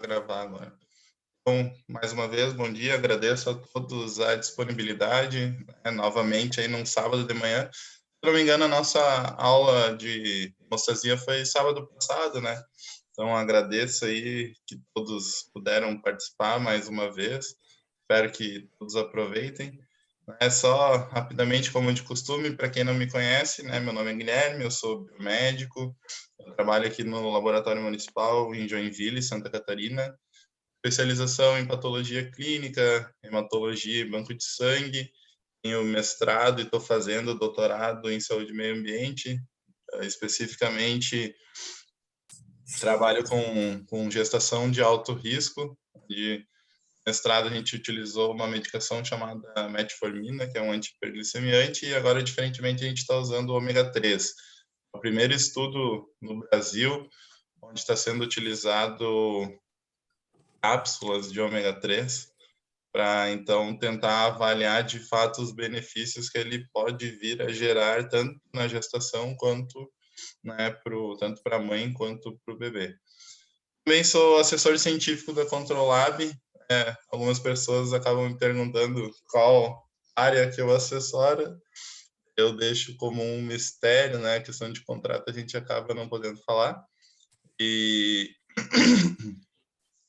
gravar agora. Então, mais uma vez, bom dia, agradeço a todos a disponibilidade, novamente aí num sábado de manhã. Se não me engano, a nossa aula de hemostasia foi sábado passado, né? Então, agradeço aí que todos puderam participar mais uma vez. Espero que todos aproveitem. É só rapidamente, como de costume, para quem não me conhece, né? Meu nome é Guilherme, eu sou biomédico, eu trabalho aqui no Laboratório Municipal em Joinville, Santa Catarina, especialização em patologia clínica, hematologia e banco de sangue. Tenho mestrado e estou fazendo doutorado em saúde e meio ambiente, especificamente trabalho com gestação de alto risco. De mestrado a gente utilizou uma medicação chamada metformina, que é um antihiperglicemiante, e agora, diferentemente, a gente está usando o ômega 3. O primeiro estudo no Brasil, onde está sendo utilizado cápsulas de ômega 3 para então tentar avaliar de fato os benefícios que ele pode vir a gerar tanto na gestação quanto, né, tanto para a mãe quanto para o bebê. Também sou assessor científico da Controlab. Algumas pessoas acabam me perguntando qual área que eu assessoro. Eu deixo como um mistério, né? A questão de contrato a gente acaba não podendo falar. E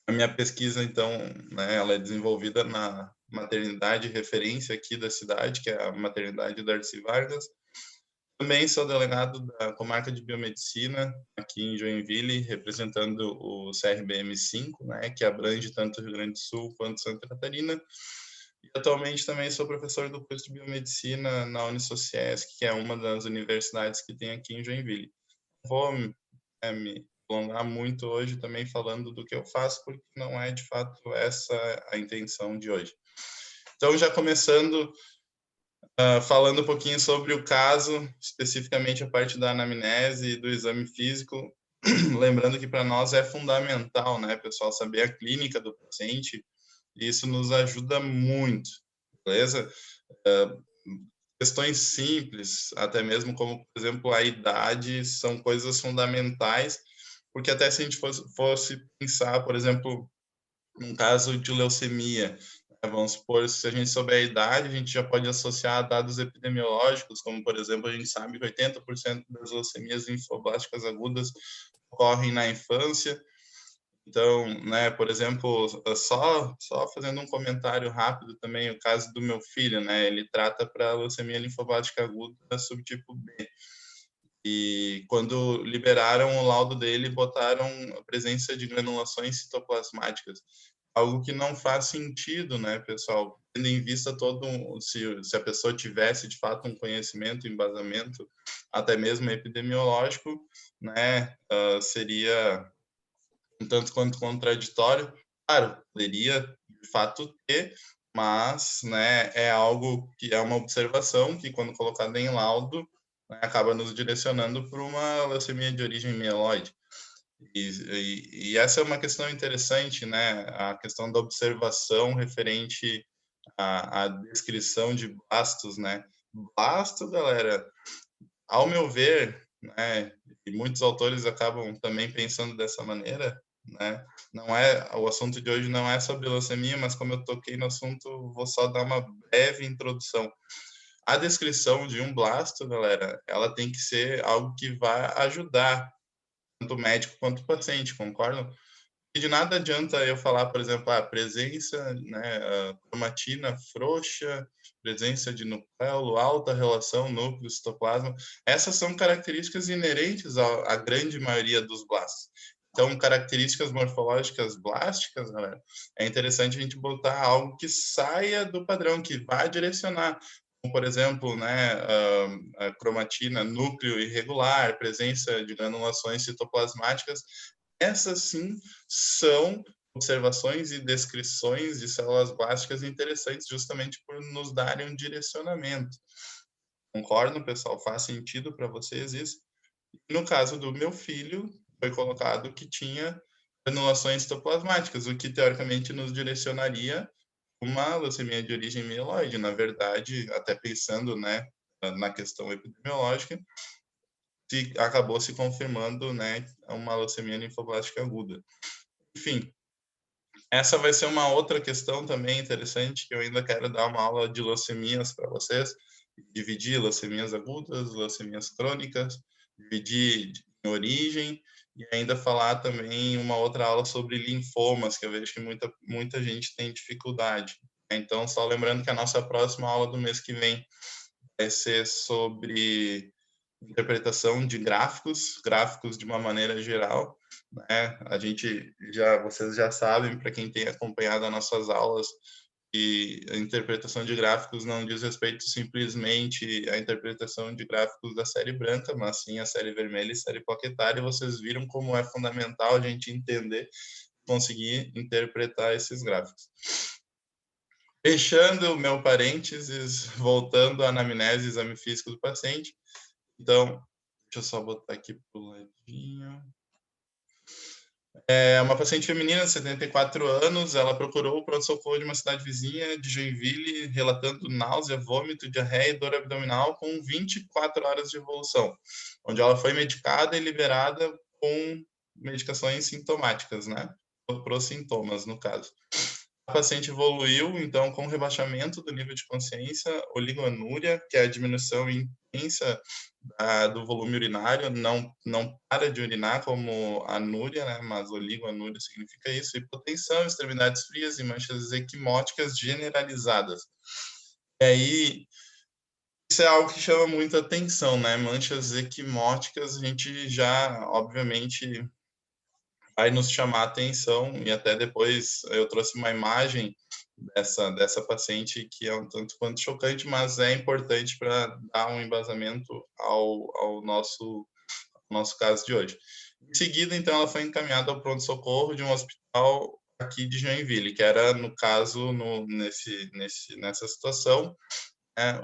a minha pesquisa, então, né, ela é desenvolvida na maternidade referência aqui da cidade, que é a maternidade Darcy Vargas. Também sou delegado da comarca de biomedicina aqui em Joinville, representando o CRBM5, né, que abrange tanto o Rio Grande do Sul quanto Santa Catarina. E atualmente também sou professor do curso de biomedicina na Unisociesc, que é uma das universidades que tem aqui em Joinville. Vou me alongar muito hoje também falando do que eu faço, porque não é de fato essa a intenção de hoje. Então, já começando, falando um pouquinho sobre o caso, especificamente a parte da anamnese e do exame físico, lembrando que para nós é fundamental, né, pessoal, saber a clínica do paciente, e isso nos ajuda muito, beleza? Questões simples, até mesmo como, por exemplo, a idade, são coisas fundamentais, porque até se a gente fosse pensar, por exemplo, num caso de leucemia, né, vamos supor, se a gente souber a idade, a gente já pode associar dados epidemiológicos, como, por exemplo, a gente sabe que 80% das leucemias linfoblásticas agudas ocorrem na infância. Então, né, por exemplo, só fazendo um comentário rápido também, o caso do meu filho, né, ele trata para leucemia linfoblástica aguda subtipo B. E quando liberaram o laudo dele, botaram a presença de granulações citoplasmáticas, algo que não faz sentido, né, pessoal? Tendo em vista se a pessoa tivesse de fato um conhecimento, embasamento, até mesmo epidemiológico, né, seria um tanto quanto contraditório. Claro, poderia de fato ter, mas, né, é algo que é uma observação que, quando colocada em laudo, né, acaba nos direcionando para uma leucemia de origem mieloide. E essa é uma questão interessante, né, a questão da observação referente à descrição de blastos, né. Blasto, galera, ao meu ver, né, e muitos autores acabam também pensando dessa maneira, né, não é, o assunto de hoje não é sobre leucemia, mas como eu toquei no assunto, vou só dar uma breve introdução. A descrição de um blasto, galera, ela tem que ser algo que vai ajudar tanto o médico quanto o paciente, concordam? E de nada adianta eu falar, por exemplo, a presença, né, a cromatina frouxa, presença de nucleolo, alta relação núcleo-citoplasma. Essas são características inerentes à grande maioria dos blastos. Então, características morfológicas blásticas, galera, é interessante a gente botar algo que saia do padrão, que vá direcionar. Como, por exemplo, né, a cromatina, núcleo irregular, presença de granulações citoplasmáticas. Essas sim são observações e descrições de células blásticas interessantes, justamente por nos darem um direcionamento. Concordam, pessoal? Faz sentido para vocês isso? No caso do meu filho, foi colocado que tinha granulações citoplasmáticas, o que teoricamente nos direcionaria uma leucemia de origem mieloide. Na verdade, até pensando, né, na questão epidemiológica, acabou se confirmando, né, uma leucemia linfoblástica aguda. Enfim, Essa vai ser uma outra questão também interessante, que eu ainda quero dar uma aula de leucemias para vocês, dividir leucemias agudas, leucemias crônicas, dividir em origem, e ainda falar também uma outra aula sobre linfomas, que eu vejo que muita gente tem dificuldade. Então, só lembrando que a nossa próxima aula do mês que vem vai ser sobre interpretação de gráficos de uma maneira geral, né? Vocês já sabem, para quem tem acompanhado as nossas aulas, que a interpretação de gráficos não diz respeito simplesmente à interpretação de gráficos da série branca, mas sim a série vermelha e série plaquetária, e vocês viram como é fundamental a gente entender, conseguir interpretar esses gráficos. Fechando o meu parênteses, voltando à anamnese e exame físico do paciente, então, deixa eu só botar aqui para o ladinho. É uma paciente feminina de 74 anos, ela procurou o pronto-socorro de uma cidade vizinha de Joinville, relatando náusea, vômito, diarreia e dor abdominal com 24 horas de evolução, onde ela foi medicada e liberada com medicações sintomáticas, né? Para os sintomas, no caso. A paciente evoluiu, então, com rebaixamento do nível de consciência, oligoanúria, que é a diminuição intensa do volume urinário, não para de urinar como anúria, né, mas oligoanúria significa isso, hipotensão, extremidades frias e manchas equimóticas generalizadas. E aí, isso é algo que chama muita atenção, né, manchas equimóticas, a gente já, obviamente, vai nos chamar a atenção, e até depois eu trouxe uma imagem dessa paciente que é um tanto quanto chocante, mas é importante para dar um embasamento ao nosso caso de hoje. Em seguida, então, ela foi encaminhada ao pronto-socorro de um hospital aqui de Joinville, que era, no caso, nessa situação,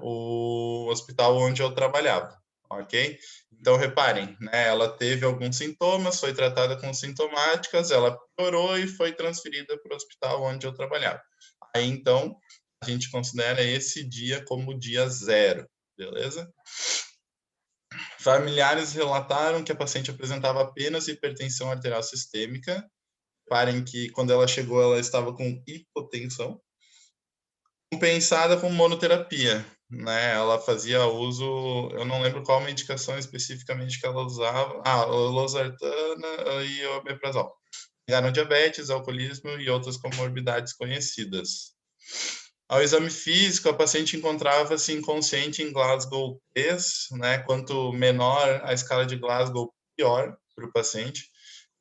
o hospital onde eu trabalhava, ok? Então, reparem, né, ela teve alguns sintomas, foi tratada com sintomáticas, ela piorou e foi transferida para o hospital onde eu trabalhava. Aí, então, a gente considera esse dia como dia 0, beleza? Familiares relataram que a paciente apresentava apenas hipertensão arterial sistêmica. Reparem que quando ela chegou, ela estava com hipotensão, compensada com monoterapia, né? Ela fazia uso, eu não lembro qual medicação especificamente que ela usava, losartana e omeprazol. Pegaram diabetes, alcoolismo e outras comorbidades conhecidas. Ao exame físico, a paciente encontrava-se inconsciente em Glasgow 3, né? Quanto menor a escala de Glasgow, pior para o paciente.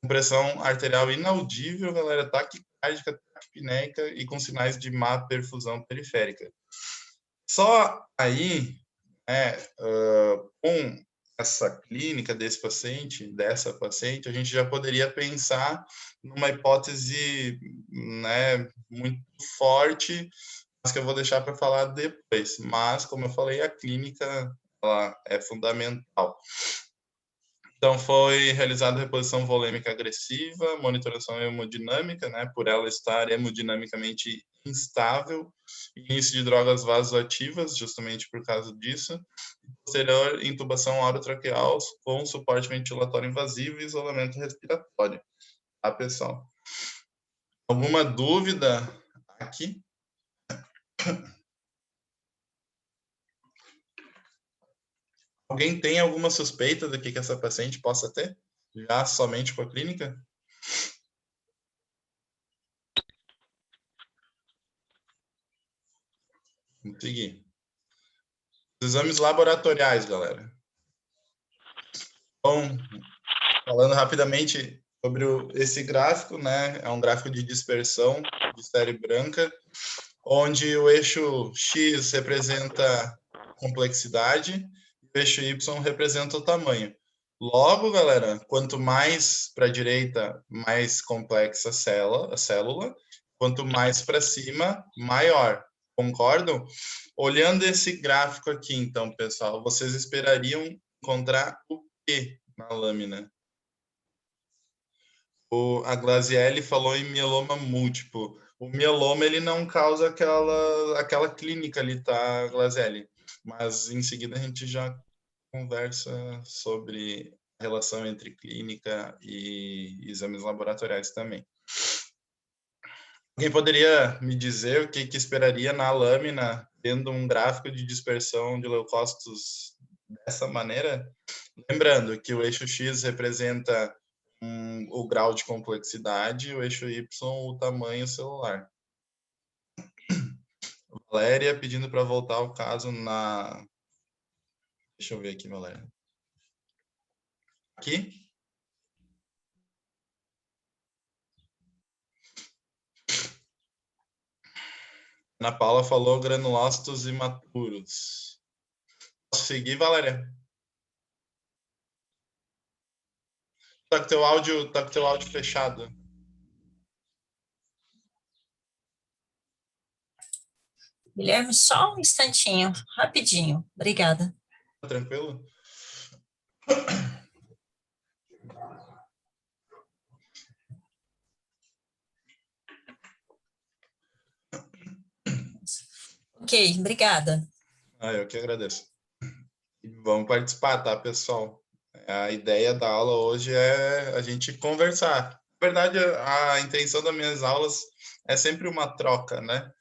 Com pressão arterial inaudível, galera, taquicárdica, taquipneica e com sinais de má perfusão periférica. Só aí, com essa clínica dessa paciente, a gente já poderia pensar numa hipótese, né, muito forte, mas que eu vou deixar para falar depois. Mas, como eu falei, a clínica ela é fundamental. Então, foi realizada reposição volêmica agressiva, monitoração hemodinâmica, né, por ela estar hemodinamicamente instável, início de drogas vasoativas, justamente por causa disso, posterior intubação orotraqueal com suporte ventilatório invasivo e isolamento respiratório. Tá, pessoal? Alguma dúvida aqui? Alguém tem alguma suspeita do que essa paciente possa ter? Já somente com a clínica? Vamos seguir. Os exames laboratoriais, galera. Bom, falando rapidamente sobre esse gráfico, né? É um gráfico de dispersão de série branca, onde o eixo X representa complexidade e o eixo Y representa o tamanho. Logo, galera, quanto mais para a direita, mais complexa a célula, quanto mais para cima, maior. Concordam? Olhando esse gráfico aqui, então, pessoal, vocês esperariam encontrar o que na lâmina? A Glazielli falou em mieloma múltiplo. O mieloma ele não causa aquela clínica ali, tá, Glazielli? Mas em seguida a gente já conversa sobre a relação entre clínica e exames laboratoriais também. Alguém poderia me dizer o que esperaria na lâmina, tendo um gráfico de dispersão de leucócitos dessa maneira? Lembrando que o eixo X representa o grau de complexidade e o eixo Y o tamanho celular. Valéria pedindo para voltar ao caso na... Deixa eu ver aqui, Valéria. Aqui? Ana Paula falou granulócitos imaturos. Posso seguir, Valéria? Tá com teu áudio fechado. Guilherme, só um instantinho, rapidinho. Obrigada. Tá tranquilo? Ok, obrigada. Eu que agradeço. Vamos participar, tá, pessoal? A ideia da aula hoje é a gente conversar. Na verdade, a intenção das minhas aulas é sempre uma troca, né?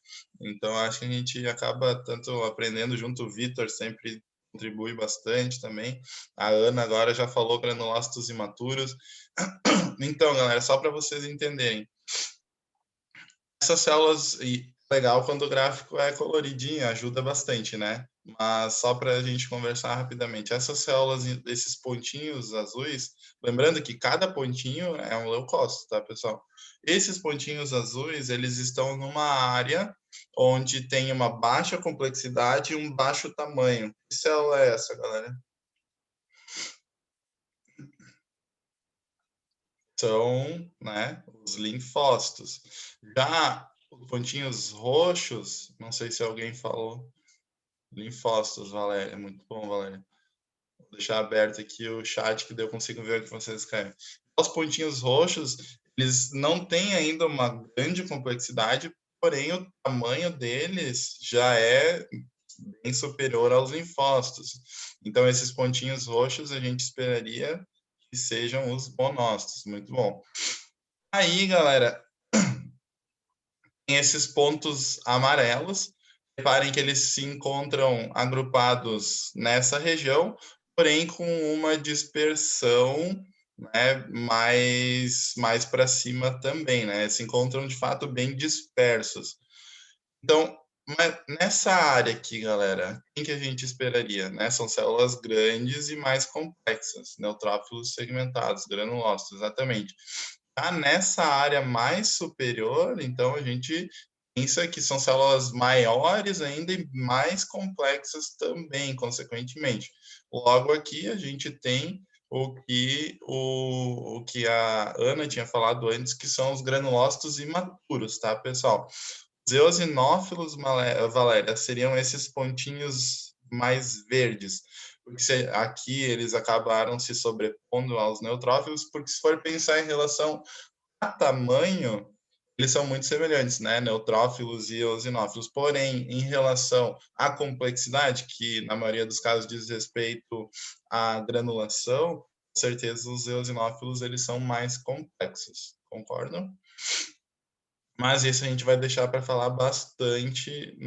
Então, acho que a gente acaba tanto aprendendo junto. O Vitor sempre contribui bastante também. A Ana agora já falou granulócitos imaturos. Então, galera, só para vocês entenderem. Essas células, legal quando o gráfico é coloridinho, ajuda bastante, né? Mas só para a gente conversar rapidamente, essas células, esses pontinhos azuis, lembrando que cada pontinho é um leucócito, tá, pessoal? Esses pontinhos azuis, eles estão numa área onde tem uma baixa complexidade e um baixo tamanho. Que célula é essa, galera? São, né, os linfócitos. Já os pontinhos roxos, não sei se alguém falou, linfócitos, Valéria, muito bom, Valéria. Vou deixar aberto aqui o chat que daí eu consigo ver o que vocês escrevem. Os pontinhos roxos, eles não têm ainda uma grande complexidade, porém o tamanho deles já é bem superior aos linfócitos. Então, esses pontinhos roxos a gente esperaria que sejam os monócitos. Muito bom. Aí, galera, tem esses pontos amarelos. Reparem que eles se encontram agrupados nessa região, porém com uma dispersão, né, mais para cima também, né? Se encontram de fato bem dispersos. Então, nessa área aqui, galera, quem que a gente esperaria, né? São células grandes e mais complexas, neutrófilos segmentados, granulócitos, exatamente. Tá nessa área mais superior, então a gente pensa que são células maiores ainda e mais complexas também, consequentemente. Logo aqui a gente tem o que a Ana tinha falado antes, que são os granulócitos imaturos, tá, pessoal? Os eosinófilos, Valéria, seriam esses pontinhos mais verdes, porque aqui eles acabaram se sobrepondo aos neutrófilos, porque se for pensar em relação a tamanho, eles são muito semelhantes, né? Neutrófilos e eosinófilos. Porém, em relação à complexidade, que na maioria dos casos diz respeito à granulação, com certeza os eosinófilos eles são mais complexos. Concordam? Mas isso a gente vai deixar para falar bastante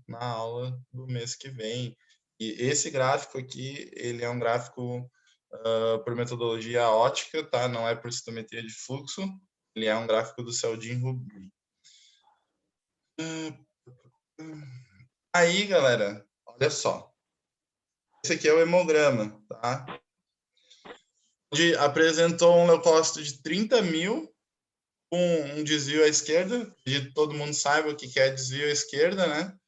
na aula do mês que vem. E esse gráfico aqui, ele é um gráfico por metodologia ótica, tá? Não é por citometria de fluxo. Ele é um gráfico do Celdin-Rubin. Aí, galera, olha só. Esse aqui é o hemograma, tá? Onde apresentou um leucócito de 30.000 com um desvio à esquerda. E todo mundo saiba o que é desvio à esquerda, né?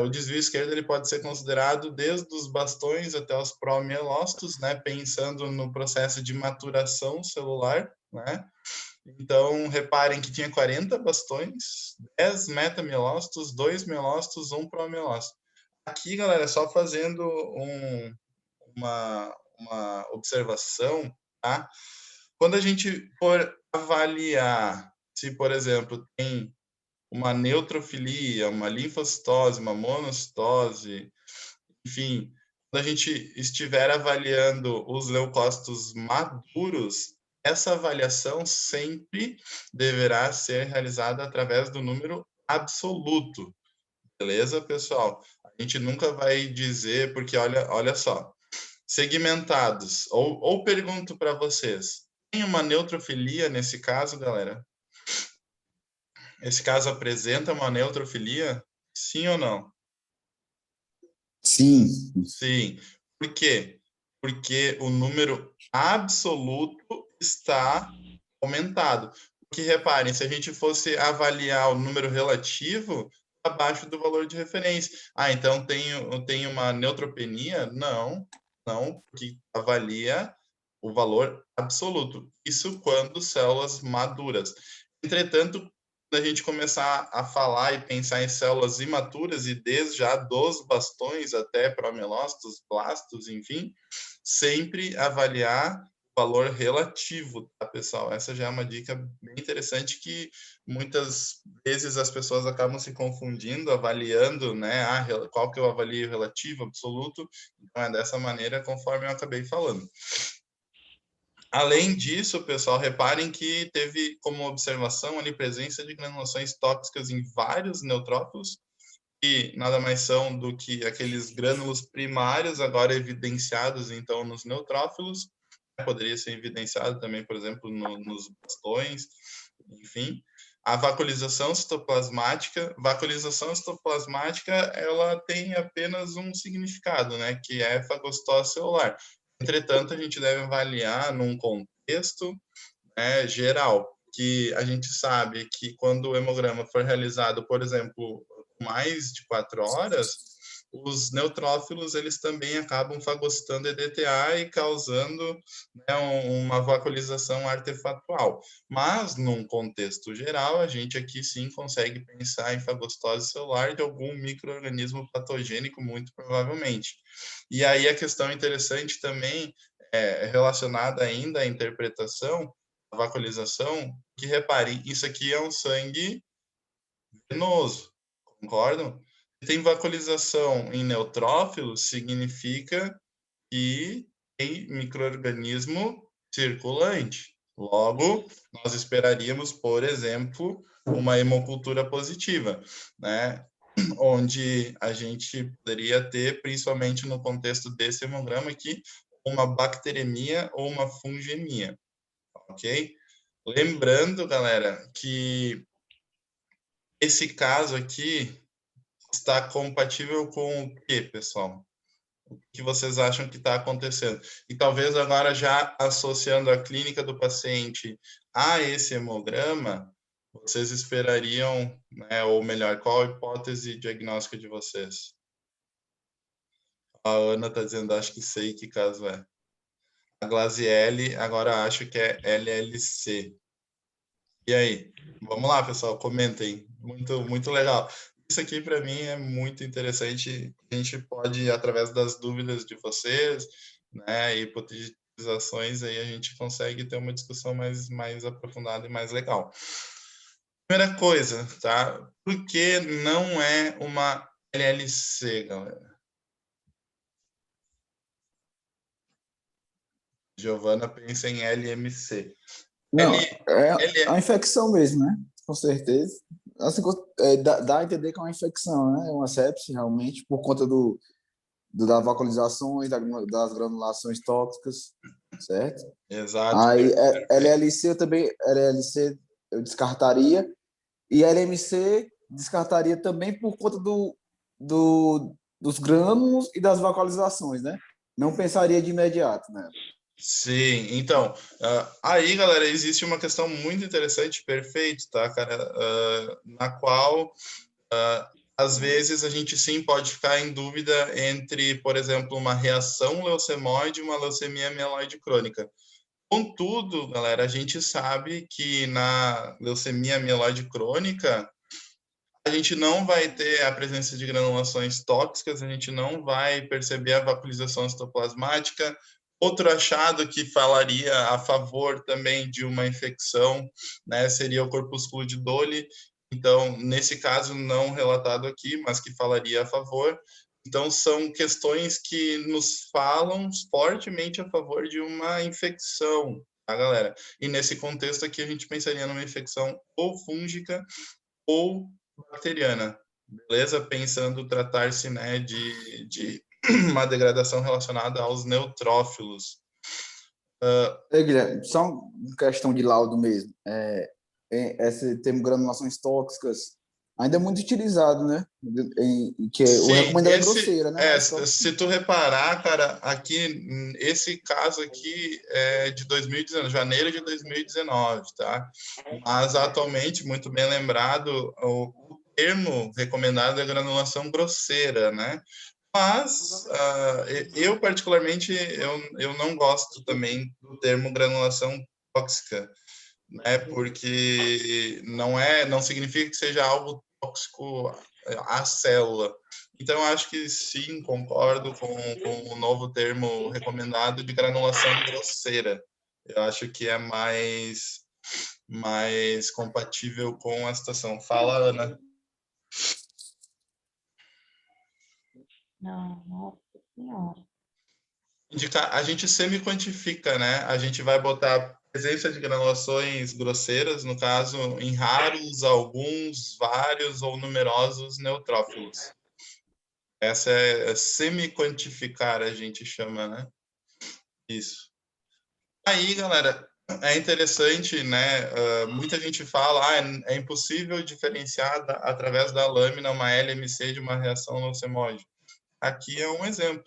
O desvio esquerdo ele pode ser considerado desde os bastões até os promielócitos, né? Pensando no processo de maturação celular, né? Então, reparem que tinha 40 bastões, 10 metamielócitos, 2 mielócitos, 1 promielócito. Aqui, galera, só fazendo uma observação, tá? Quando a gente for avaliar se, por exemplo, tem uma neutrofilia, uma linfocitose, uma monocitose, enfim, quando a gente estiver avaliando os leucócitos maduros, essa avaliação sempre deverá ser realizada através do número absoluto. Beleza, pessoal? A gente nunca vai dizer, porque olha só, segmentados, ou pergunto para vocês, tem uma neutrofilia nesse caso, galera? Esse caso apresenta uma neutrofilia? Sim ou não? Sim. Sim. Por quê? Porque o número absoluto está aumentado. Porque reparem, se a gente fosse avaliar o número relativo, abaixo do valor de referência. Ah, então tem uma neutropenia? Não, não, porque avalia o valor absoluto. Isso quando células maduras. Entretanto, quando a gente começar a falar e pensar em células imaturas e desde já dos bastões até promelócitos, blastos, enfim, sempre avaliar valor relativo, tá, pessoal? Essa já é uma dica bem interessante que muitas vezes as pessoas acabam se confundindo, avaliando, né? Qual que eu avalio relativo, absoluto? Então, é dessa maneira, conforme eu acabei falando. Além disso, pessoal, reparem que teve como observação ali presença de granulações tóxicas em vários neutrófilos, que nada mais são do que aqueles grânulos primários agora evidenciados, então, nos neutrófilos. Poderia ser evidenciado também, por exemplo, nos bastões, enfim. A vacuolização citoplasmática. Vacuolização citoplasmática, ela tem apenas um significado, né, que é fagocitose celular. Entretanto, a gente deve avaliar num contexto, né, geral, que a gente sabe que quando o hemograma for realizado, por exemplo, mais de 4 horas, os neutrófilos eles também acabam fagocitando EDTA e causando, né, uma vacuolização artefatual. Mas, num contexto geral, a gente aqui sim consegue pensar em fagocitose celular de algum micro-organismo patogênico, muito provavelmente. E aí a questão interessante também é relacionada ainda à interpretação, à vacuolização, que reparem, isso aqui é um sangue venoso, concordam? Se tem vacuolização em neutrófilos, significa que tem microorganismo circulante. Logo, nós esperaríamos, por exemplo, uma hemocultura positiva, né? Onde a gente poderia ter, principalmente no contexto desse hemograma aqui, uma bacteremia ou uma fungemia, ok? Lembrando, galera, que esse caso aqui está compatível com o quê, pessoal? O que vocês acham que está acontecendo? E talvez agora já associando a clínica do paciente a esse hemograma, vocês esperariam, né, ou melhor, qual a hipótese diagnóstica de vocês? A Ana está dizendo, acho que sei que caso é. A Glaziele, agora acho que é LLC. E aí? Vamos lá, pessoal, comentem. Muito, muito legal. Isso aqui, para mim, é muito interessante. A gente pode, através das dúvidas de vocês, né, e hipotetizações, aí a gente consegue ter uma discussão mais aprofundada e mais legal. Primeira coisa, tá? Por que não é uma LLC, galera? Giovana pensa em LMC. Não, é L, a infecção mesmo, né? Com certeza. Assim, dá a entender que é uma infecção, né? É uma sepse, realmente, por conta das vacuolizações, das granulações tóxicas, certo? exato, Aí, perfeito. LLC eu também, LLC eu descartaria, e LMC descartaria também por conta dos grânulos e das vacuolizações, né? Não pensaria de imediato, né? Sim, então, aí, galera, existe uma questão muito interessante, perfeito, tá, cara, na qual, às vezes, a gente sim pode ficar em dúvida entre, por exemplo, uma reação leucemóide e uma leucemia mieloide crônica. Contudo, galera, a gente sabe que na leucemia mieloide crônica, a gente não vai ter a presença de granulações tóxicas, a gente não vai perceber a vacuolização citoplasmática. Outro achado que falaria a favor também de uma infecção, né, seria o corpúsculo de Dolly. Então, nesse caso, não relatado aqui, mas que falaria a favor. Então, são questões que nos falam fortemente a favor de uma infecção, tá, galera? E nesse contexto aqui, a gente pensaria numa infecção ou fúngica ou bacteriana, beleza? Pensando tratar-se, né, de uma degradação relacionada aos neutrófilos. Guilherme, só uma questão de laudo mesmo. Esse termo granulações tóxicas ainda é muito utilizado, né? O Sim, recomendado é grosseira, né? Mas se tu reparar, cara, aqui, esse caso aqui é de 2019, janeiro de 2019, tá? Mas atualmente, muito bem lembrado, o termo recomendado é granulação grosseira, né? Mas eu particularmente eu não gosto também do termo granulação tóxica, né? Porque não significa que seja algo tóxico à célula. Então, eu acho que sim, concordo com o novo termo recomendado de granulação grosseira. Eu acho que é mais compatível com a situação. Fala, Ana. Não, nossa senhora. A gente semi-quantifica, né? A gente vai botar a presença de granulações grosseiras, no caso, em raros, alguns, vários ou numerosos neutrófilos. Essa é semi-quantificar, a gente chama, né? Isso. Aí, galera, é interessante, né? Muita gente fala, é impossível diferenciar através da lâmina uma LMC de uma reação leucemóide. Aqui é um exemplo.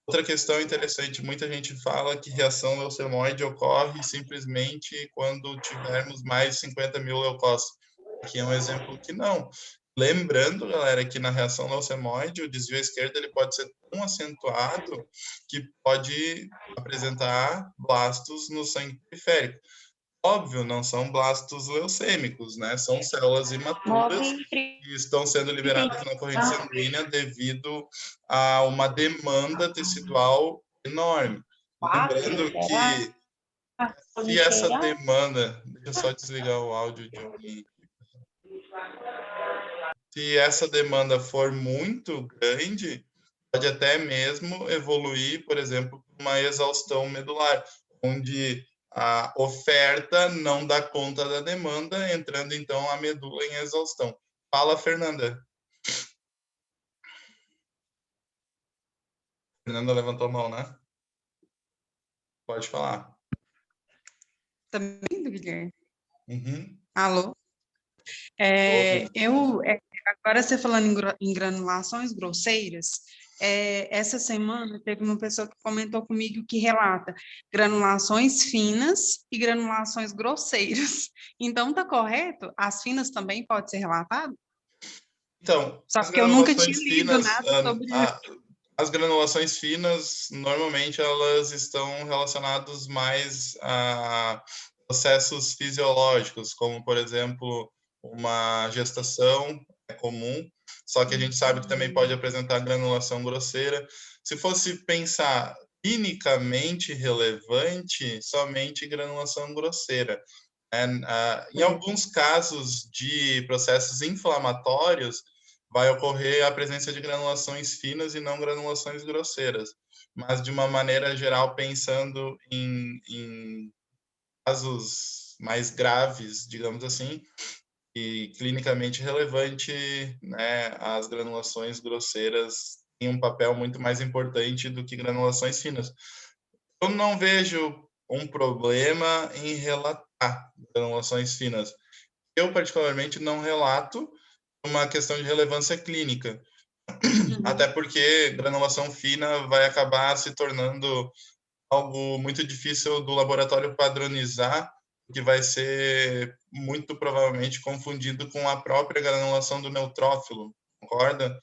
Outra questão interessante, muita gente fala que reação leucemóide ocorre simplesmente quando tivermos mais de 50 mil leucócitos. Aqui é um exemplo que não. Lembrando, galera, que na reação leucemóide, o desvio à esquerda ele pode ser tão acentuado que pode apresentar blastos no sangue periférico. Óbvio, não são blastos leucêmicos, né? São células imaturas que estão sendo liberadas na corrente sanguínea devido a uma demanda tecidual enorme. Lembrando que se essa demanda, deixa eu só desligar o áudio de alguém. Se essa demanda for muito grande, pode até mesmo evoluir, por exemplo, para uma exaustão medular, onde a oferta não dá conta da demanda, entrando então a medula em exaustão. Fala, Fernanda. Fernanda levantou a mão, né? Pode falar. Tá me ouvindo, Guilherme? Uhum. Alô? Agora você falando em granulações grosseiras, essa semana teve uma pessoa que comentou comigo que relata granulações finas e granulações grosseiras. Então, tá correto? As finas também pode ser relatado? Então, Só as porque eu nunca tinha granulações lido finas, nada sobre as granulações finas, normalmente elas estão relacionadas mais a processos fisiológicos, como, por exemplo, uma gestação é comum, só que a gente sabe que também pode apresentar granulação grosseira. Se fosse pensar clinicamente relevante, somente granulação grosseira. Em alguns casos de processos inflamatórios, vai ocorrer a presença de granulações finas e não granulações grosseiras. Mas, de uma maneira geral, pensando em casos mais graves, digamos assim, e clinicamente relevante, né, as granulações grosseiras têm um papel muito mais importante do que granulações finas. Eu não vejo um problema em relatar granulações finas. Eu, particularmente, não relato uma questão de relevância clínica, até porque granulação fina vai acabar se tornando algo muito difícil do laboratório padronizar, que vai ser muito provavelmente confundido com a própria granulação do neutrófilo, concorda?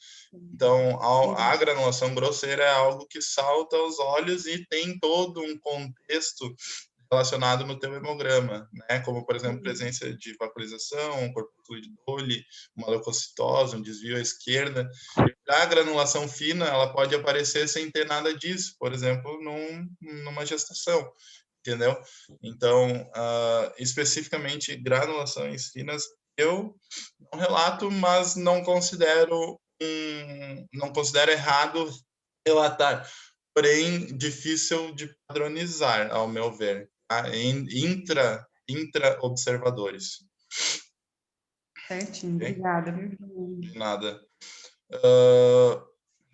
Então, a granulação grosseira é algo que salta aos olhos e tem todo um contexto relacionado no teu hemograma, né? Como, por exemplo, presença de vacuolização, corpúsculo de Dole, uma leucocitose, um desvio à esquerda. Já a granulação fina, ela pode aparecer sem ter nada disso, por exemplo, numa gestação, entendeu? Então, especificamente granulações finas, eu não relato, mas não considero errado relatar, porém difícil de padronizar, ao meu ver. tá? Intra-observadores. Certinho, Ok? obrigada, viu, Juliana? De nada.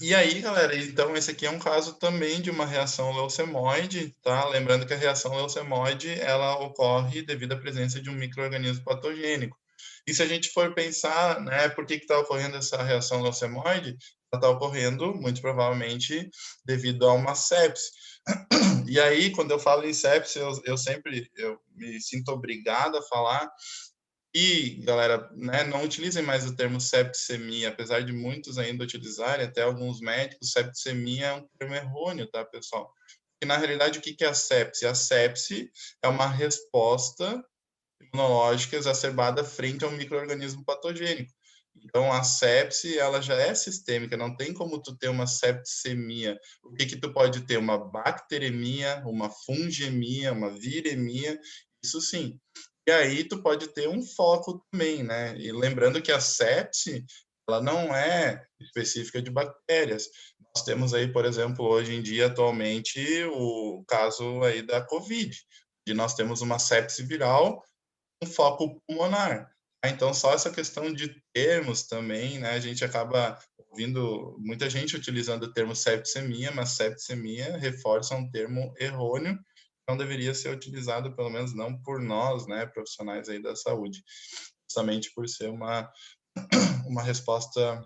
E aí, galera, então esse aqui é um caso também de uma reação leucemoide, tá? Lembrando que a reação leucemoide, ela ocorre devido à presença de um micro-organismo patogênico. E se a gente for pensar, né, por que está ocorrendo essa reação leucemoide? Ela está ocorrendo, muito provavelmente, devido a uma sepse. E aí, quando eu falo em sepse, eu sempre me sinto obrigado a falar. E, galera, né, não utilizem mais o termo septicemia, apesar de muitos ainda utilizarem, até alguns médicos, septicemia é um termo errôneo, tá, pessoal? E, na realidade, o que é a sepse? A sepse é uma resposta imunológica exacerbada frente a um micro-organismo patogênico. Então, a sepse, ela já é sistêmica, não tem como tu ter uma septicemia. O que tu pode ter? Uma bacteremia, uma fungemia, uma viremia, isso sim. E aí tu pode ter um foco também, né? E lembrando que a sepse, ela não é específica de bactérias. Nós temos aí, por exemplo, hoje em dia, atualmente, o caso aí da COVID, e nós temos uma sepse viral, um foco pulmonar. Então, só essa questão de termos também, né? A gente acaba ouvindo muita gente utilizando o termo septicemia, mas septicemia reforça um termo errôneo, não deveria ser utilizado, pelo menos não por nós, né, profissionais aí da saúde, justamente por ser uma resposta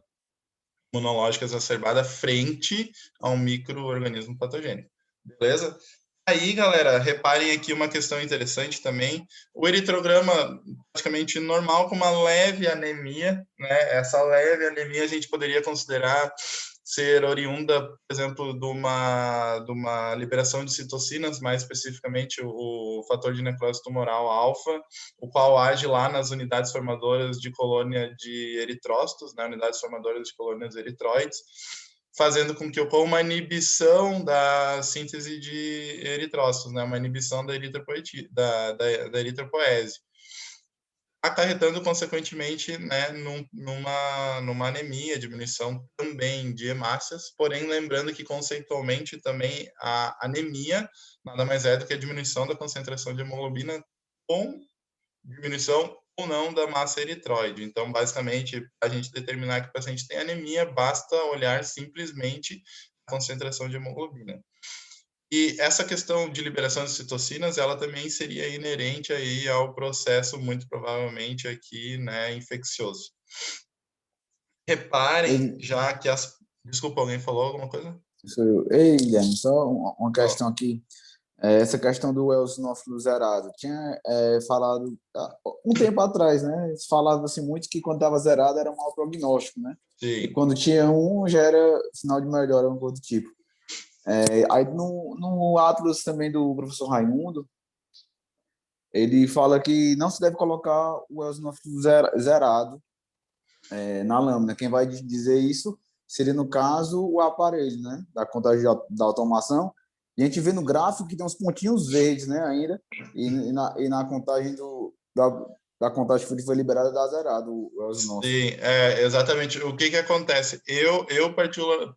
imunológica exacerbada frente a um micro-organismo patogênico. Beleza? Aí, galera, reparem aqui uma questão interessante também. O eritrograma praticamente normal com uma leve anemia, né? Essa leve anemia a gente poderia considerar ser oriunda, por exemplo, de uma liberação de citocinas, mais especificamente o fator de necrose tumoral alfa, o qual age lá nas unidades formadoras de colônia de eritrócitos, né? Unidades formadoras de colônias eritroides, fazendo com que ocorra uma inibição da síntese de eritrócitos, né? Uma inibição da eritropoese, acarretando, consequentemente, né, numa anemia, diminuição também de hemácias, porém, lembrando que, conceitualmente, também a anemia nada mais é do que a diminuição da concentração de hemoglobina com diminuição ou não da massa eritroide. Então, basicamente, a gente determinar que o paciente tem anemia, basta olhar simplesmente a concentração de hemoglobina. E essa questão de liberação de citocinas, ela também seria inerente aí ao processo, muito provavelmente aqui, né, infeccioso. Reparem, já que as... Desculpa, alguém falou alguma coisa? Ei, Guilherme, só uma questão aqui. Essa questão do eosinófilo zerado. Tinha falado um tempo atrás, né? Falava assim muito que quando estava zerado era um mau prognóstico, né? Sim. E quando tinha um já era sinal de melhora, um coisa do tipo. Aí no Atlas também do professor Raimundo, ele fala que não se deve colocar o eosinófilo zerado na lâmina. Quem vai dizer isso seria, no caso, o aparelho, né? Da contagem da automação. E a gente vê no gráfico que tem uns pontinhos verdes, né, ainda, e na contagem da contagem que foi liberada da zerado, o eosinófilo. Sim, exatamente. O que acontece? Eu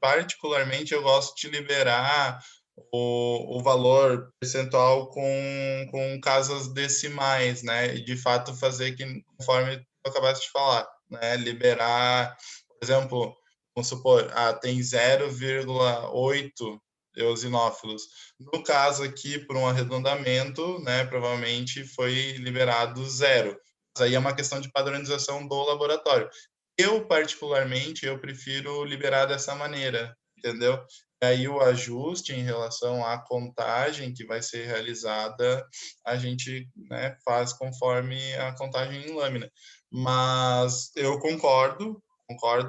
particularmente, eu gosto de liberar o valor percentual com casas decimais, né? E, de fato, fazer que, conforme eu acabaste de falar, né? Liberar, por exemplo, vamos supor, tem 0,8 eosinófilos. No caso aqui, por um arredondamento, né? Provavelmente foi liberado 0. Aí é uma questão de padronização do laboratório. Eu, particularmente, eu prefiro liberar dessa maneira, entendeu? E aí o ajuste em relação à contagem que vai ser realizada, a gente, né, faz conforme a contagem em lâmina. Mas eu concordo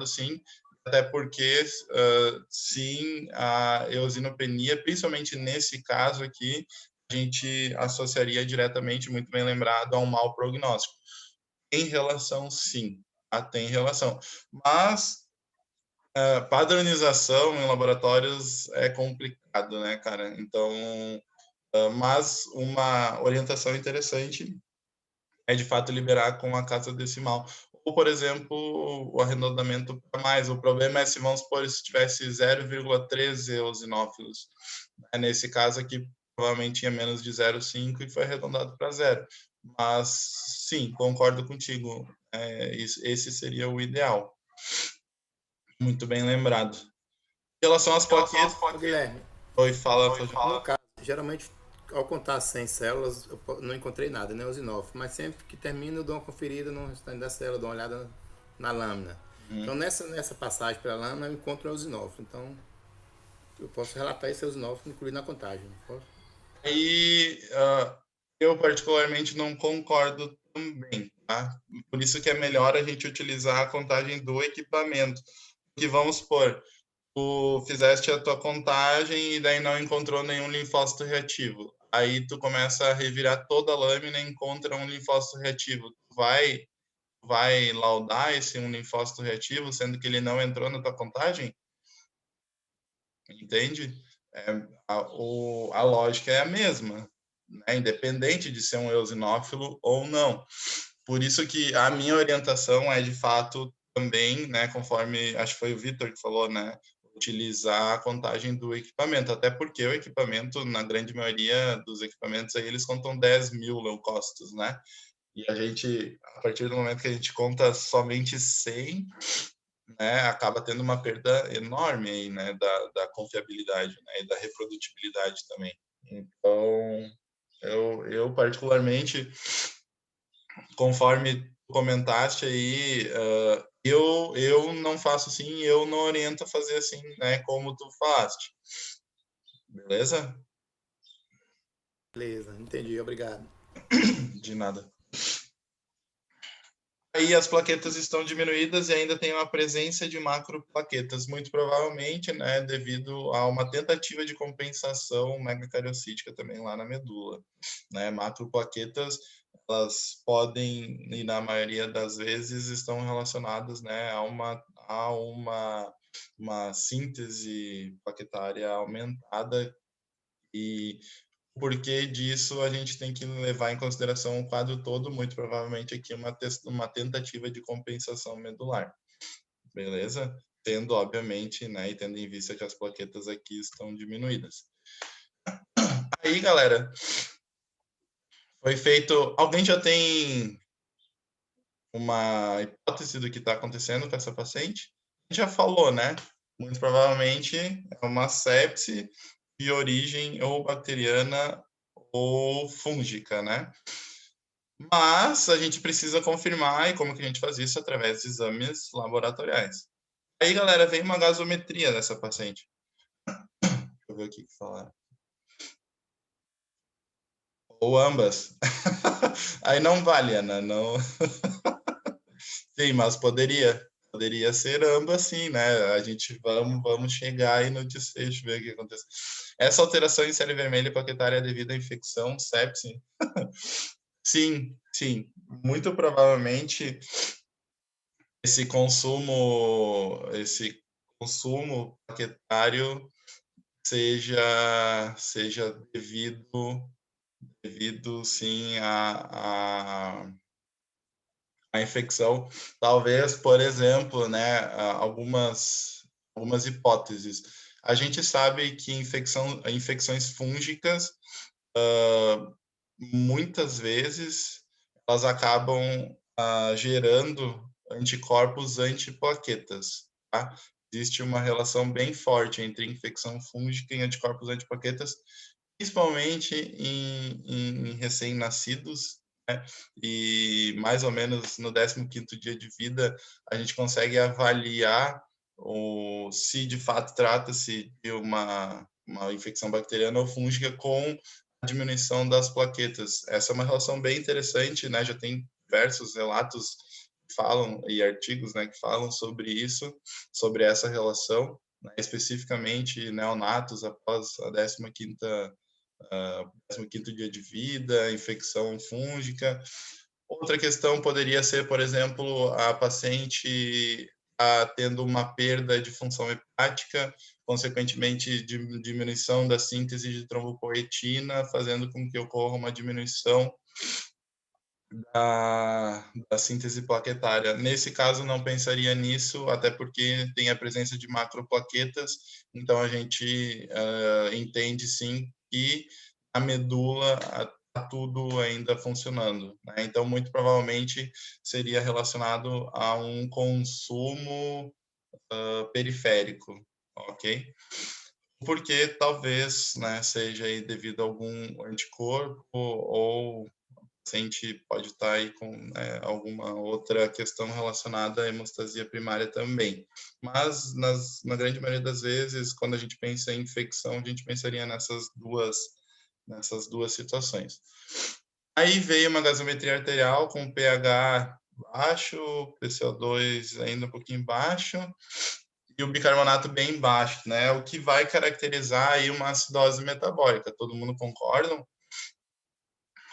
sim, até porque, sim, a eosinopenia, principalmente nesse caso aqui, a gente associaria diretamente, muito bem lembrado, a um mau prognóstico. Em relação, sim, tem relação. Mas padronização em laboratórios é complicado, né, cara? Então, mas uma orientação interessante é, de fato, liberar com a casa decimal. Ou, por exemplo, o arredondamento para mais. O problema é se, vamos supor, se tivesse 0,13 eosinófilos. Nesse caso aqui, provavelmente tinha menos de 0,5 e foi arredondado para 0. Mas, sim, concordo contigo. Esse seria o ideal. Muito bem lembrado. Em relação às plaquetas... Ô, Guilherme, Oi, fala. no caso, geralmente, ao contar 100 células, eu não encontrei nada, nem usinófilo, mas sempre que termino, eu dou uma conferida no restante da célula, dou uma olhada na lâmina. Então, nessa passagem pela lâmina, eu encontro o usinófilo. Então, eu posso relatar esse usinófilo incluído na contagem. Posso? Aí, eu particularmente não concordo também, tá? Por isso que é melhor a gente utilizar a contagem do equipamento. Que vamos supor, tu fizeste a tua contagem e daí não encontrou nenhum linfócito reativo. Aí tu começa a revirar toda a lâmina e encontra um linfócito reativo. Tu vai laudar esse um linfócito reativo, sendo que ele não entrou na tua contagem? Entende? A lógica é a mesma, né? Independente de ser um eosinófilo ou não. Por isso que a minha orientação é, de fato, também, né, conforme, acho que foi o Vitor que falou, né, utilizar a contagem do equipamento, até porque o equipamento, na grande maioria dos equipamentos, aí, eles contam 10.000 leucócitos, né? E a gente, a partir do momento que a gente conta somente 100, né, acaba tendo uma perda enorme aí, né, da confiabilidade, né, e da reprodutibilidade também. Então, eu particularmente, conforme comentaste aí, eu não faço assim, eu não oriento a fazer assim, né, como tu falaste. Beleza? Beleza, entendi, obrigado. De nada. Aí as plaquetas estão diminuídas e ainda tem uma presença de macroplaquetas, muito provavelmente, né, devido a uma tentativa de compensação megacariocítica também lá na medula, né? Macroplaquetas, elas podem, e na maioria das vezes, estão relacionadas, né, a uma síntese plaquetária aumentada, e o porquê disso a gente tem que levar em consideração o quadro todo, muito provavelmente aqui uma tentativa de compensação medular, beleza? Tendo, obviamente, né, e tendo em vista que as plaquetas aqui estão diminuídas. Aí, galera, foi feito... Alguém já tem uma hipótese do que está acontecendo com essa paciente? A gente já falou, né? Muito provavelmente é uma sepse de origem ou bacteriana ou fúngica, né? Mas a gente precisa confirmar, e como que a gente faz isso? Através de exames laboratoriais. Aí, galera, vem uma gasometria dessa paciente. Deixa eu ver o que falaram. Ou ambas. Aí não vale, Ana, não... Sim, mas poderia ser ambas, sim, né? A gente vamos chegar aí no desfecho, ver o que acontece. Essa alteração em série vermelha plaquetária é devido à infecção, sepse? Sim, sim. Muito provavelmente esse consumo plaquetário seja devido sim a infecção. Talvez, por exemplo, né, algumas hipóteses. A gente sabe que infecções fúngicas, muitas vezes, elas acabam gerando anticorpos antiplaquetas, tá? Existe uma relação bem forte entre infecção fúngica e anticorpos antiplaquetas, principalmente em recém-nascidos, né? E mais ou menos no 15º dia de vida, a gente consegue avaliar se de fato trata-se de uma infecção bacteriana ou fúngica com a diminuição das plaquetas. Essa é uma relação bem interessante, né? Já tem diversos relatos que falam, e artigos, né, que falam sobre isso, sobre essa relação, né? Especificamente neonatos após a 15º dia de vida, infecção fúngica. Outra questão poderia ser, por exemplo, a paciente tendo uma perda de função hepática, consequentemente diminuição da síntese de trombopoetina, fazendo com que ocorra uma diminuição da síntese plaquetária. Nesse caso, não pensaria nisso, até porque tem a presença de macroplaquetas, então a gente entende sim que a medula está tudo ainda funcionando, né? Então, muito provavelmente seria relacionado a um consumo periférico, ok? Porque talvez, né, seja aí devido a algum anticorpo ou o paciente pode estar aí com alguma outra questão relacionada à hemostasia primária também. Mas, na grande maioria das vezes, quando a gente pensa em infecção, a gente pensaria nessas duas situações. Aí veio uma gasometria arterial com pH baixo, PCO2 ainda um pouquinho baixo, e o bicarbonato bem baixo, né? O que vai caracterizar aí uma acidose metabólica. Todo mundo concorda?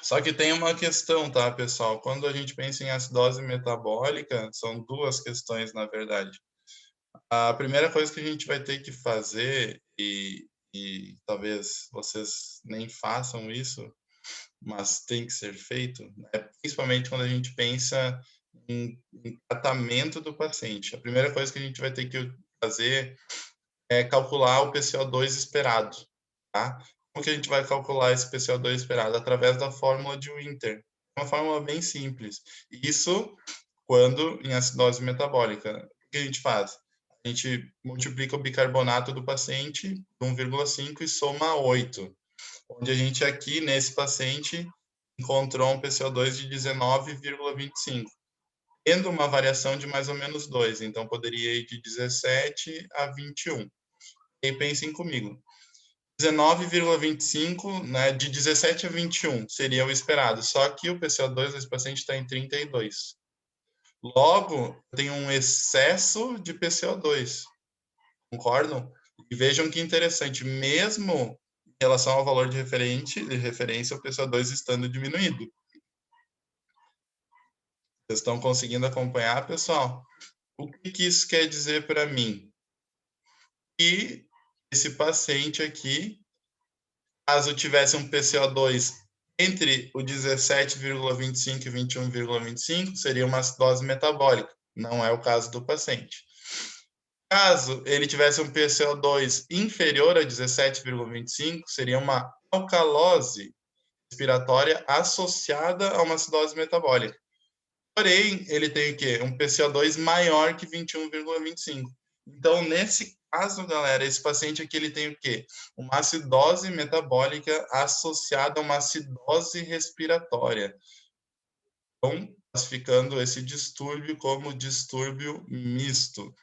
Só que tem uma questão, tá, pessoal? Quando a gente pensa em acidose metabólica, são duas questões, na verdade. A primeira coisa que a gente vai ter que fazer, e talvez vocês nem façam isso, mas tem que ser feito, né? Principalmente quando a gente pensa em tratamento do paciente. A primeira coisa que a gente vai ter que fazer é calcular o PCO2 esperado, tá? Como que a gente vai calcular esse PCO2 esperado? Através da fórmula de Winter. É uma fórmula bem simples. Isso quando em acidose metabólica. O que a gente faz? A gente multiplica o bicarbonato do paciente por 1,5 e soma 8. Onde a gente aqui, nesse paciente, encontrou um PCO2 de 19,25. Tendo uma variação de mais ou menos 2. Então, poderia ir de 17 a 21. E pensem comigo. 19,25, né, de 17 a 21 seria o esperado, só que o PCO2 desse paciente está em 32. Logo, tem um excesso de PCO2. Concordam? E vejam que interessante, mesmo em relação ao valor de referência, o PCO2 estando diminuído. Vocês estão conseguindo acompanhar, pessoal? O que isso quer dizer para mim? Que esse paciente aqui, caso tivesse um PCO2 entre o 17,25 e 21,25, seria uma acidose metabólica. Não é o caso do paciente. Caso ele tivesse um PCO2 inferior a 17,25, seria uma alcalose respiratória associada a uma acidose metabólica. Porém, ele tem o quê? Um PCO2 maior que 21,25. Então, nesse caso, galera, esse paciente aqui ele tem o quê? Uma acidose metabólica associada a uma acidose respiratória. Então, classificando esse distúrbio como distúrbio misto.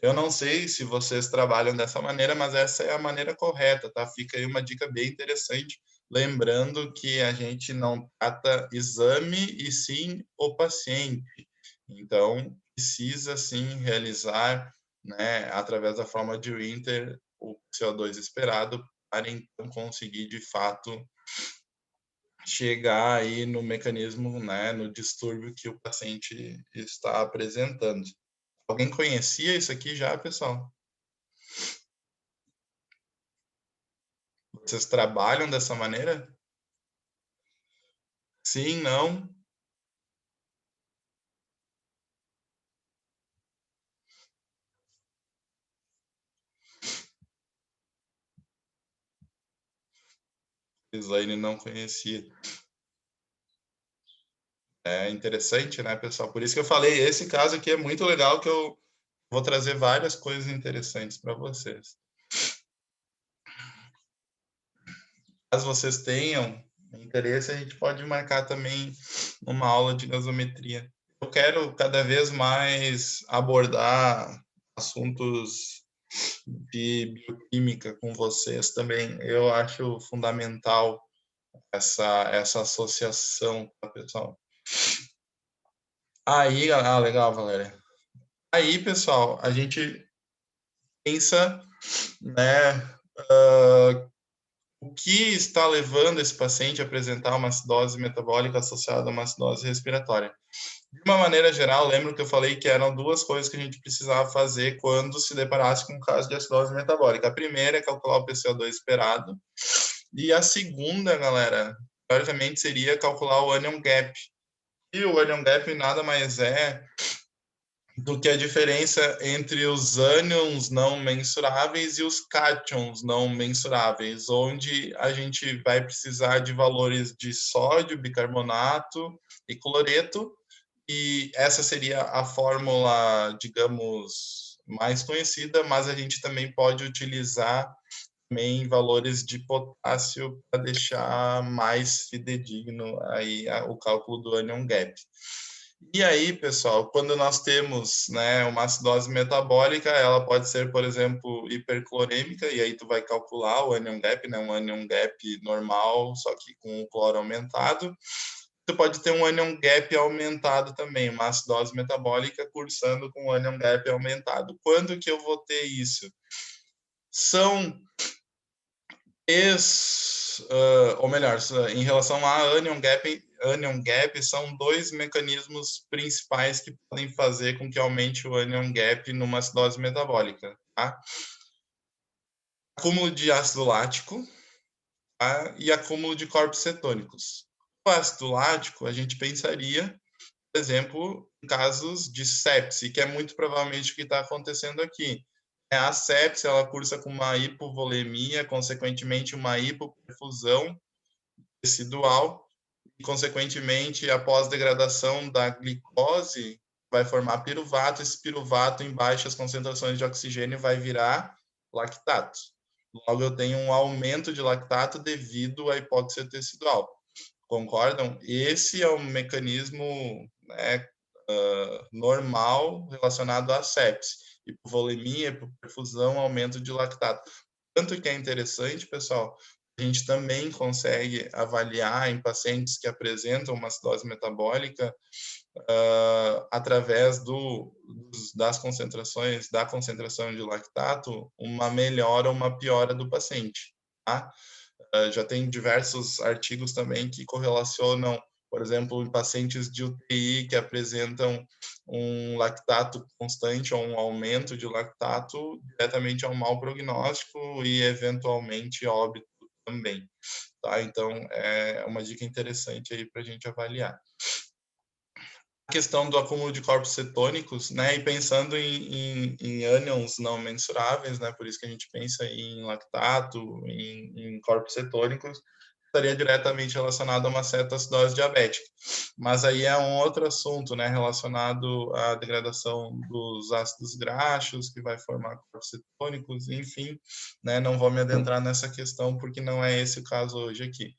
Eu não sei se vocês trabalham dessa maneira, mas essa é a maneira correta, tá? Fica aí uma dica bem interessante, lembrando que a gente não trata exame e sim o paciente. Então, precisa sim realizar, né, através da forma de Winter, o CO2 esperado para então conseguir de fato chegar aí no mecanismo, né, no distúrbio que o paciente está apresentando. Alguém conhecia isso aqui já, pessoal? Vocês trabalham dessa maneira? Sim, não? Elaine não conhecia. É interessante, né, pessoal? Por isso que eu falei, esse caso aqui é muito legal, que eu vou trazer várias coisas interessantes para vocês. Caso vocês tenham interesse, a gente pode marcar também uma aula de gasometria. Eu quero cada vez mais abordar assuntos de bioquímica com vocês também. Eu acho fundamental essa associação, tá, pessoal? Aí, legal, Valéria. Aí, pessoal, a gente pensa, né, o que está levando esse paciente a apresentar uma acidose metabólica associada a uma acidose respiratória. De uma maneira geral, lembro que eu falei que eram duas coisas que a gente precisava fazer quando se deparasse com um caso de acidose metabólica. A primeira é calcular o PCO2 esperado, e a segunda, galera, teoricamente seria calcular o anion gap. E o anion gap nada mais é do que a diferença entre os ânions não mensuráveis e os cátions não mensuráveis, onde a gente vai precisar de valores de sódio, bicarbonato e cloreto, e essa seria a fórmula, digamos, mais conhecida, mas a gente também pode utilizar também valores de potássio para deixar mais fidedigno aí o cálculo do anion gap. E aí, pessoal, quando nós temos, né, uma acidose metabólica, ela pode ser, por exemplo, hiperclorêmica, e aí tu vai calcular o anion gap, né, um anion gap normal, só que com o cloro aumentado. Tu pode ter um anion gap aumentado também, uma acidose metabólica cursando com anion gap aumentado. Quando que eu vou ter isso? São ou melhor, em relação a anion gap, são dois mecanismos principais que podem fazer com que aumente o anion gap numa acidose metabólica, tá? Acúmulo de ácido lático, tá? E acúmulo de corpos cetônicos. O ácido lático, a gente pensaria, por exemplo, em casos de sepse, que é muito provavelmente o que está acontecendo aqui. A sepse, ela cursa com uma hipovolemia, consequentemente uma hipoperfusão tecidual, e consequentemente, após degradação da glicose, vai formar piruvato, esse piruvato em baixas concentrações de oxigênio vai virar lactato. Logo, eu tenho um aumento de lactato devido à hipóxia tecidual. Concordam? Esse é um mecanismo, né, normal relacionado à sepse. Hipovolemia, hipoperfusão, aumento de lactato. Tanto que é interessante, pessoal, a gente também consegue avaliar em pacientes que apresentam uma acidose metabólica através das concentrações, da concentração de lactato, uma melhora ou uma piora do paciente, tá? Já tem diversos artigos também que correlacionam, por exemplo, em pacientes de UTI que apresentam um lactato constante ou um aumento de lactato diretamente a um mau prognóstico e, eventualmente, óbito também. Tá? Então, é uma dica interessante aí para a gente avaliar. A questão do acúmulo de corpos cetônicos, né, e pensando em ânions não mensuráveis, né, por isso que a gente pensa em lactato, em corpos cetônicos, estaria diretamente relacionado a uma certa acidose diabética. Mas aí é um outro assunto, né, relacionado à degradação dos ácidos graxos, que vai formar corpos cetônicos, enfim, né, não vou me adentrar nessa questão porque não é esse o caso hoje aqui.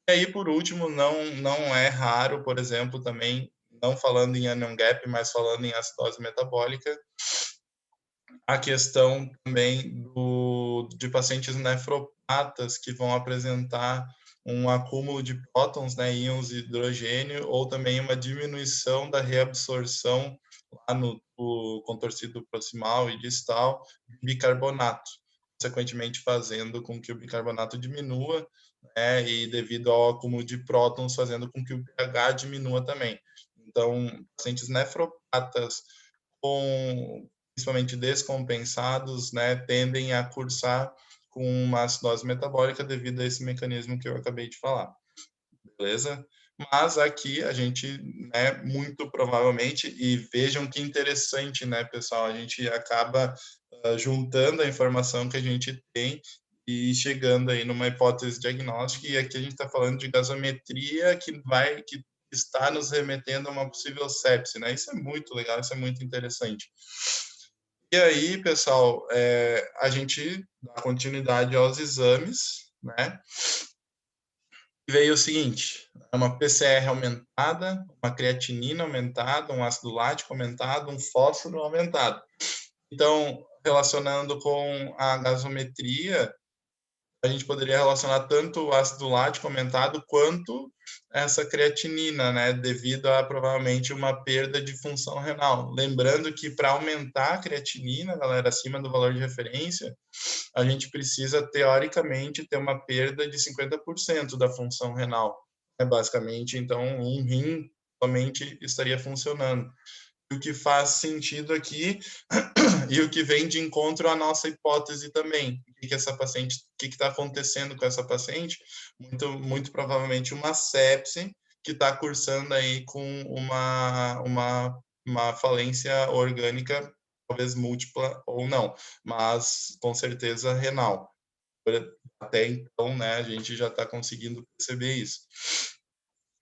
E aí, por último, não é raro, por exemplo, também, não falando em anion gap, mas falando em acidose metabólica, a questão também de pacientes nefropatas que vão apresentar um acúmulo de prótons, né, íons de hidrogênio, ou também uma diminuição da reabsorção lá no contorcido proximal e distal de bicarbonato, consequentemente fazendo com que o bicarbonato diminua, né, e devido ao acúmulo de prótons, fazendo com que o pH diminua também. Então, pacientes nefropatas principalmente descompensados, né, tendem a cursar com uma acidose metabólica devido a esse mecanismo que eu acabei de falar. Beleza? Mas aqui a gente, né, muito provavelmente, e vejam que interessante, né, pessoal, a gente acaba juntando a informação que a gente tem e chegando aí numa hipótese diagnóstica, e aqui a gente está falando de gasometria que está nos remetendo a uma possível sepse, né? Isso é muito legal, isso é muito interessante. E aí, pessoal, a gente dá continuidade aos exames, né? E veio o seguinte, uma PCR aumentada, uma creatinina aumentada, um ácido lático aumentado, um fósforo aumentado. Então, relacionando com a gasometria, a gente poderia relacionar tanto o ácido lático aumentado quanto essa creatinina, né, devido a provavelmente uma perda de função renal. Lembrando que para aumentar a creatinina, galera, acima do valor de referência, a gente precisa, teoricamente, ter uma perda de 50% da função renal, né, basicamente. Então, um rim somente estaria funcionando. O que faz sentido aqui e o que vem de encontro à nossa hipótese também. O que essa paciente, o que está acontecendo com essa paciente? Muito provavelmente uma sepse que está cursando aí com uma uma falência orgânica, talvez múltipla ou não, mas com certeza renal. Até então, né, a gente já está conseguindo perceber isso.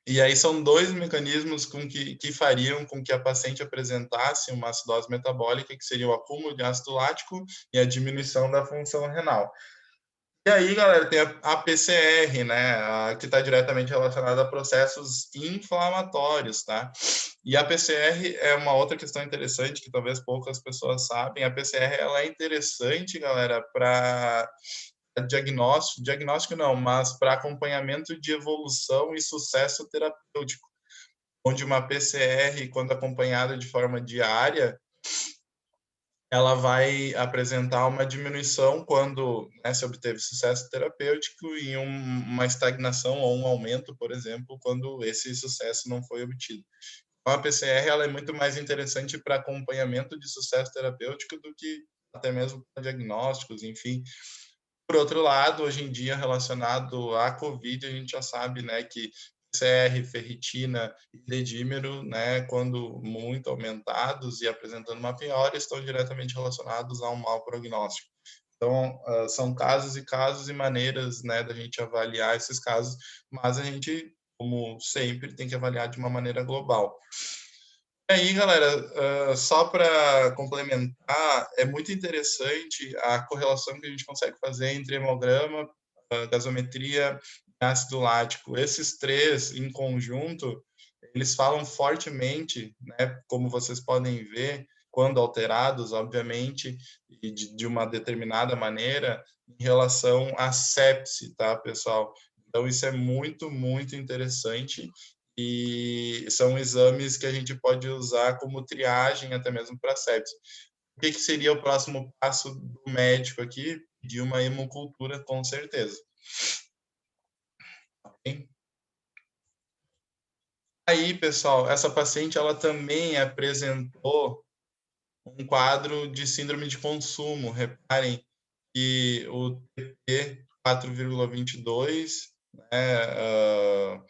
E aí são dois mecanismos que fariam com que a paciente apresentasse uma acidose metabólica, que seria o acúmulo de ácido lático e a diminuição da função renal. E aí, galera, tem a PCR, né, que está diretamente relacionada a processos inflamatórios, tá? E a PCR é uma outra questão interessante que talvez poucas pessoas sabem. A PCR, ela é interessante, galera, para diagnóstico não, mas para acompanhamento de evolução e sucesso terapêutico, onde uma PCR, quando acompanhada de forma diária, ela vai apresentar uma diminuição quando, né, se obteve sucesso terapêutico e uma estagnação ou um aumento, por exemplo, quando esse sucesso não foi obtido. Então, a PCR ela é muito mais interessante para acompanhamento de sucesso terapêutico do que até mesmo para diagnósticos, enfim. Por outro lado, hoje em dia, relacionado à COVID, a gente já sabe, né, que PCR, ferritina e dedímero, né, quando muito aumentados e apresentando uma piora, estão diretamente relacionados a um mau prognóstico. Então, são casos e casos e maneiras, né, da gente avaliar esses casos, mas a gente, como sempre, tem que avaliar de uma maneira global. E aí, galera, só para complementar, é muito interessante a correlação que a gente consegue fazer entre hemograma, gasometria e ácido lático. Esses três, em conjunto, eles falam fortemente, né, como vocês podem ver, quando alterados, obviamente, e de uma determinada maneira, em relação à sepse, tá, pessoal? Então, isso é muito, muito interessante e são exames que a gente pode usar como triagem até mesmo para sepse. O que seria o próximo passo do médico aqui? De uma hemocultura, com certeza. Okay? Aí, pessoal, essa paciente ela também apresentou um quadro de síndrome de consumo. Reparem que o TP 4,22, né,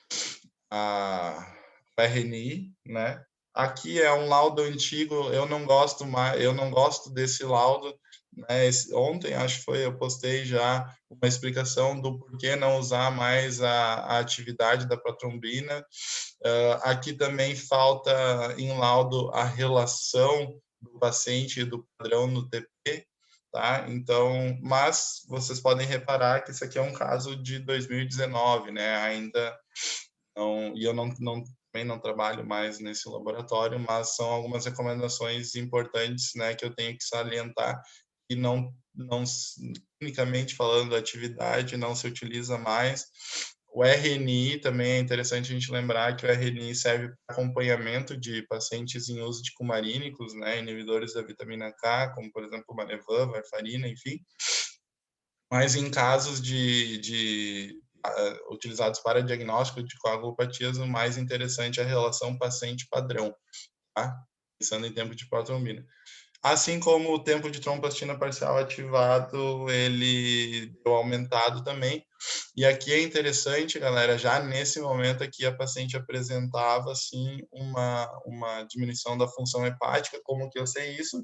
a RNI, né? Aqui é um laudo antigo, eu não gosto mais, eu não gosto desse laudo, né? Ontem acho que foi, eu postei já uma explicação do porquê não usar mais a atividade da protrombina. Aqui também falta em laudo a relação do paciente e do padrão no TP, tá? Então, mas vocês podem reparar que isso aqui é um caso de 2019, né? Ainda não, e eu também não trabalho mais nesse laboratório, mas são algumas recomendações importantes, né, que eu tenho que salientar e não clinicamente falando, a atividade não se utiliza mais. O RNI também é interessante a gente lembrar que o RNI serve para acompanhamento de pacientes em uso de cumarínicos, né, inibidores da vitamina K, como por exemplo Manevan, varfarina, enfim. Mas em casos utilizados para diagnóstico de coagulopatias, o mais interessante é a relação paciente-padrão, tá? Pensando em tempo de protrombina. Assim como o tempo de trombostina parcial ativado, ele deu aumentado também. E aqui é interessante, galera, já nesse momento aqui a paciente apresentava, assim, uma diminuição da função hepática. Como que eu sei isso?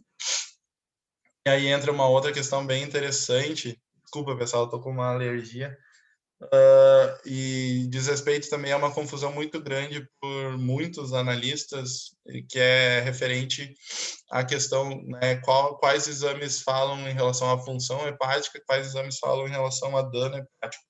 E aí entra uma outra questão bem interessante. Desculpa, pessoal, eu tô com uma alergia. E diz respeito também a uma confusão muito grande por muitos analistas, que é referente à questão, né, quais exames falam em relação à função hepática, quais exames falam em relação a dano hepático.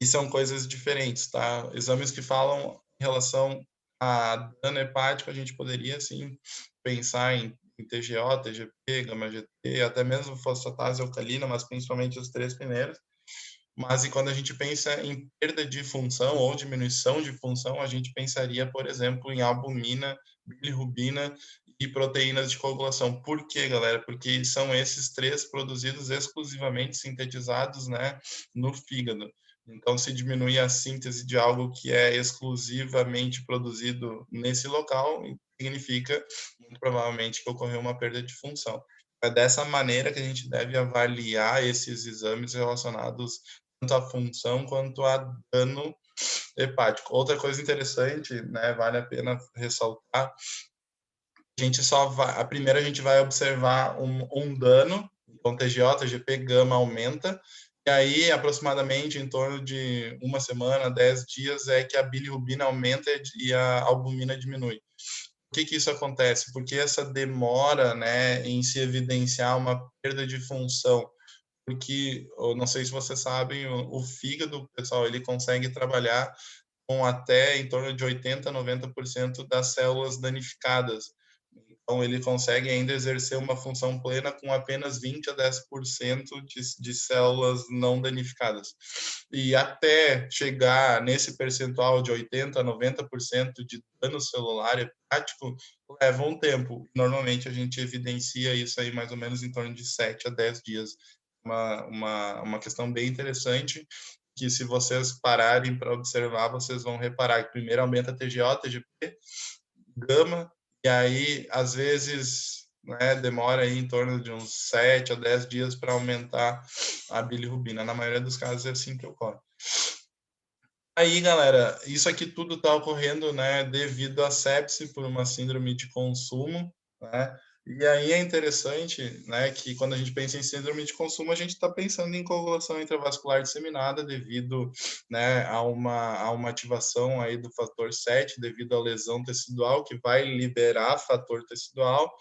E são coisas diferentes, tá? Exames que falam em relação a dano hepático, a gente poderia, sim, pensar em TGO, TGP, gama-GT, até mesmo fosfatase alcalina, mas principalmente os três primeiros. Mas e quando a gente pensa em perda de função ou diminuição de função, a gente pensaria, por exemplo, em albumina, bilirrubina e proteínas de coagulação. Por quê, galera? Porque são esses três produzidos exclusivamente sintetizados, né, no fígado. Então, se diminuir a síntese de algo que é exclusivamente produzido nesse local, significa, muito provavelmente, que ocorreu uma perda de função. É dessa maneira que a gente deve avaliar esses exames relacionados tanto à função quanto a dano hepático. Outra coisa interessante, né, vale a pena ressaltar, a primeira a gente vai observar um dano, então TGO, TGP, gama aumenta, e aí aproximadamente em torno de uma semana, 10 dias, é que a bilirrubina aumenta e a albumina diminui. Por que isso acontece? Porque essa demora, né, em se evidenciar uma perda de função, porque, eu não sei se vocês sabem, o fígado, pessoal, ele consegue trabalhar com até em torno de 80% a 90% das células danificadas. Então, ele consegue ainda exercer uma função plena com apenas 20% a 10% de células não danificadas. E até chegar nesse percentual de 80% a 90% de dano celular hepático, leva um tempo. Normalmente, a gente evidencia isso aí mais ou menos em torno de 7 a 10 dias. Uma questão bem interessante, que se vocês pararem para observar, vocês vão reparar que primeiro aumenta a TGO, TGP, gama, e aí, às vezes, né, demora aí em torno de uns 7 a 10 dias para aumentar a bilirrubina. Na maioria dos casos é assim que ocorre. Aí, galera, isso aqui tudo está ocorrendo, né, devido à sepse por uma síndrome de consumo, né? E aí é interessante, né, que quando a gente pensa em síndrome de consumo, a gente está pensando em coagulação intravascular disseminada devido, né, a uma ativação aí do fator 7, devido à lesão tecidual, que vai liberar fator tecidual,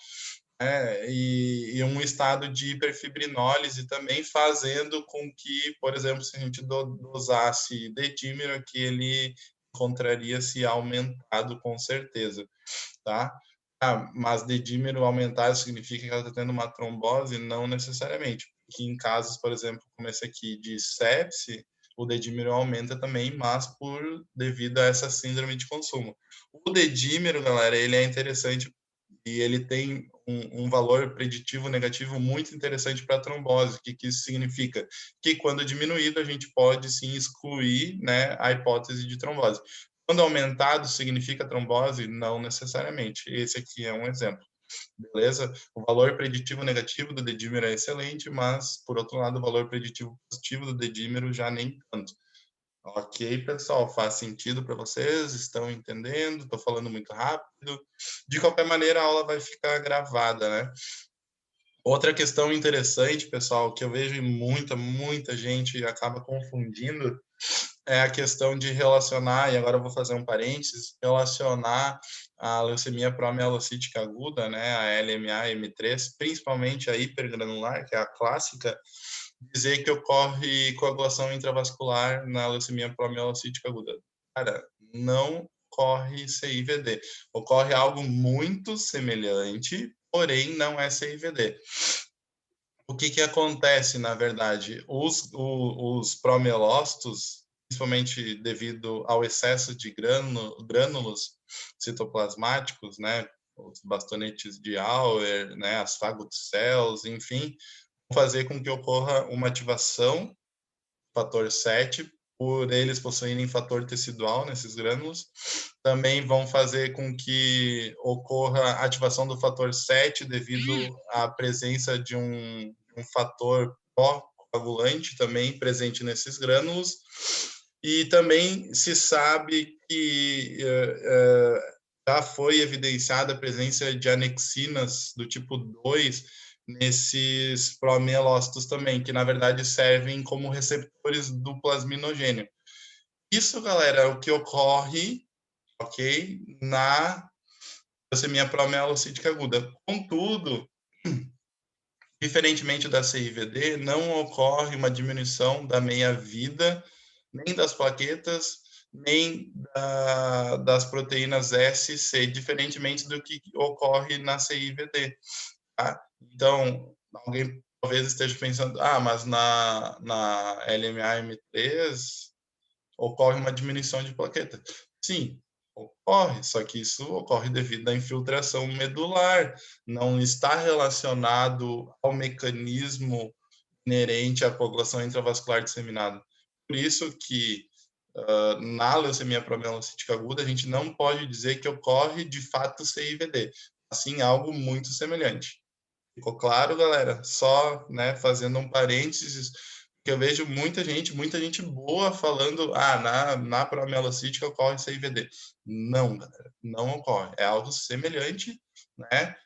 e um estado de hiperfibrinólise também, fazendo com que, por exemplo, se a gente dosasse dedímero, que ele encontraria-se aumentado com certeza, tá? Mas dedímero aumentado significa que ela está tendo uma trombose? Não necessariamente, porque em casos, por exemplo, como esse aqui de sepse, o dedímero aumenta também, mas devido a essa síndrome de consumo. O dedímero, galera, ele é interessante e ele tem um valor preditivo negativo muito interessante para a trombose. O que isso significa? Que quando diminuído, a gente pode sim excluir, né, a hipótese de trombose. Quando aumentado, significa trombose? Não necessariamente. Esse aqui é um exemplo. Beleza? O valor preditivo negativo do dedímero é excelente, mas, por outro lado, o valor preditivo positivo do dedímero já nem tanto. Ok, pessoal, faz sentido para vocês? Estão entendendo? Estou falando muito rápido. De qualquer maneira, a aula vai ficar gravada, né? Outra questão interessante, pessoal, que eu vejo muita gente acaba confundindo, é a questão de relacionar, e agora eu vou fazer um parênteses, relacionar a leucemia promielocítica aguda, né, a LMA-M3, principalmente a hipergranular, que é a clássica, dizer que ocorre coagulação intravascular na leucemia promielocítica aguda. Cara, não ocorre CIVD. Ocorre algo muito semelhante, porém não é CIVD. O que acontece, na verdade? Os promielócitos, principalmente devido ao excesso de grânulos citoplasmáticos, né, os bastonetes de Auer, né, as Fagot cells, enfim, fazer com que ocorra uma ativação fator 7, por eles possuírem fator tecidual nesses grânulos. Também vão fazer com que ocorra a ativação do fator 7 devido à presença de um fator pró-coagulante também presente nesses grânulos. E também se sabe que já foi evidenciada a presença de anexinas do tipo 2 nesses promielócitos também, que na verdade servem como receptores do plasminogênio. Isso, galera, é o que ocorre, ok, na leucemia promielocítica aguda. Contudo, diferentemente da CIVD, não ocorre uma diminuição da meia-vida, nem das plaquetas, nem das proteínas S e C, diferentemente do que ocorre na CIVD. Tá? Então, alguém talvez esteja pensando, mas na LMA-M3 ocorre uma diminuição de plaqueta. Sim, ocorre, só que isso ocorre devido à infiltração medular, não está relacionado ao mecanismo inerente à coagulação intravascular disseminada. Por isso que na leucemia promielocítica aguda, a gente não pode dizer que ocorre de fato CIVD, assim algo muito semelhante. Ficou claro, galera? Só, né, fazendo um parênteses, que eu vejo muita gente boa falando, na promielocítica ocorre CIVD. Não, galera, não ocorre. É algo semelhante, né?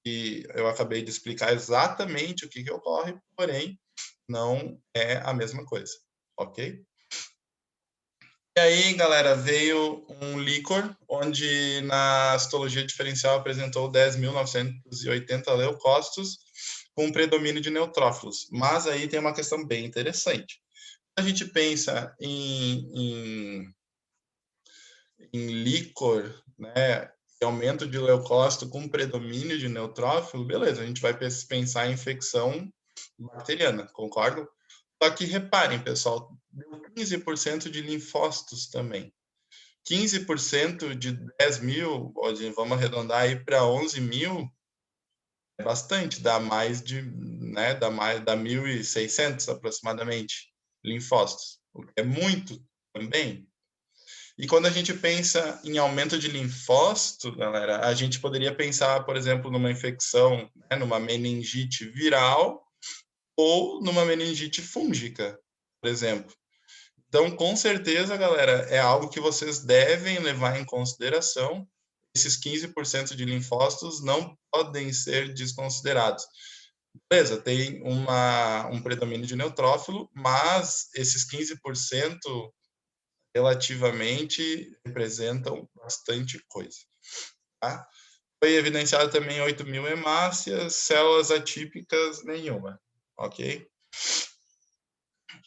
E eu acabei de explicar exatamente o que ocorre, porém, não é a mesma coisa, ok? E aí, galera, veio um líquor, onde na citologia diferencial apresentou 10.980 leucócitos, com predomínio de neutrófilos. Mas aí tem uma questão bem interessante. Quando a gente pensa em líquor, né, aumento de leucócito com predomínio de neutrófilo, beleza, a gente vai pensar em infecção bacteriana, concordo? Só que reparem, pessoal, deu 15% de linfócitos também. 15% de 10 mil, vamos arredondar aí para 11 mil, é bastante, dá mais de, né, dá 1.600 aproximadamente linfócitos, o que é muito também. E quando a gente pensa em aumento de linfócito, galera, a gente poderia pensar, por exemplo, numa infecção, né, numa meningite viral ou numa meningite fúngica, por exemplo. Então, com certeza, galera, é algo que vocês devem levar em consideração. Esses 15% de linfócitos não podem ser desconsiderados. Beleza, tem um predomínio de neutrófilo, mas esses 15% relativamente representam bastante coisa. Tá? Foi evidenciado também 8 mil hemácias, células atípicas nenhuma, ok?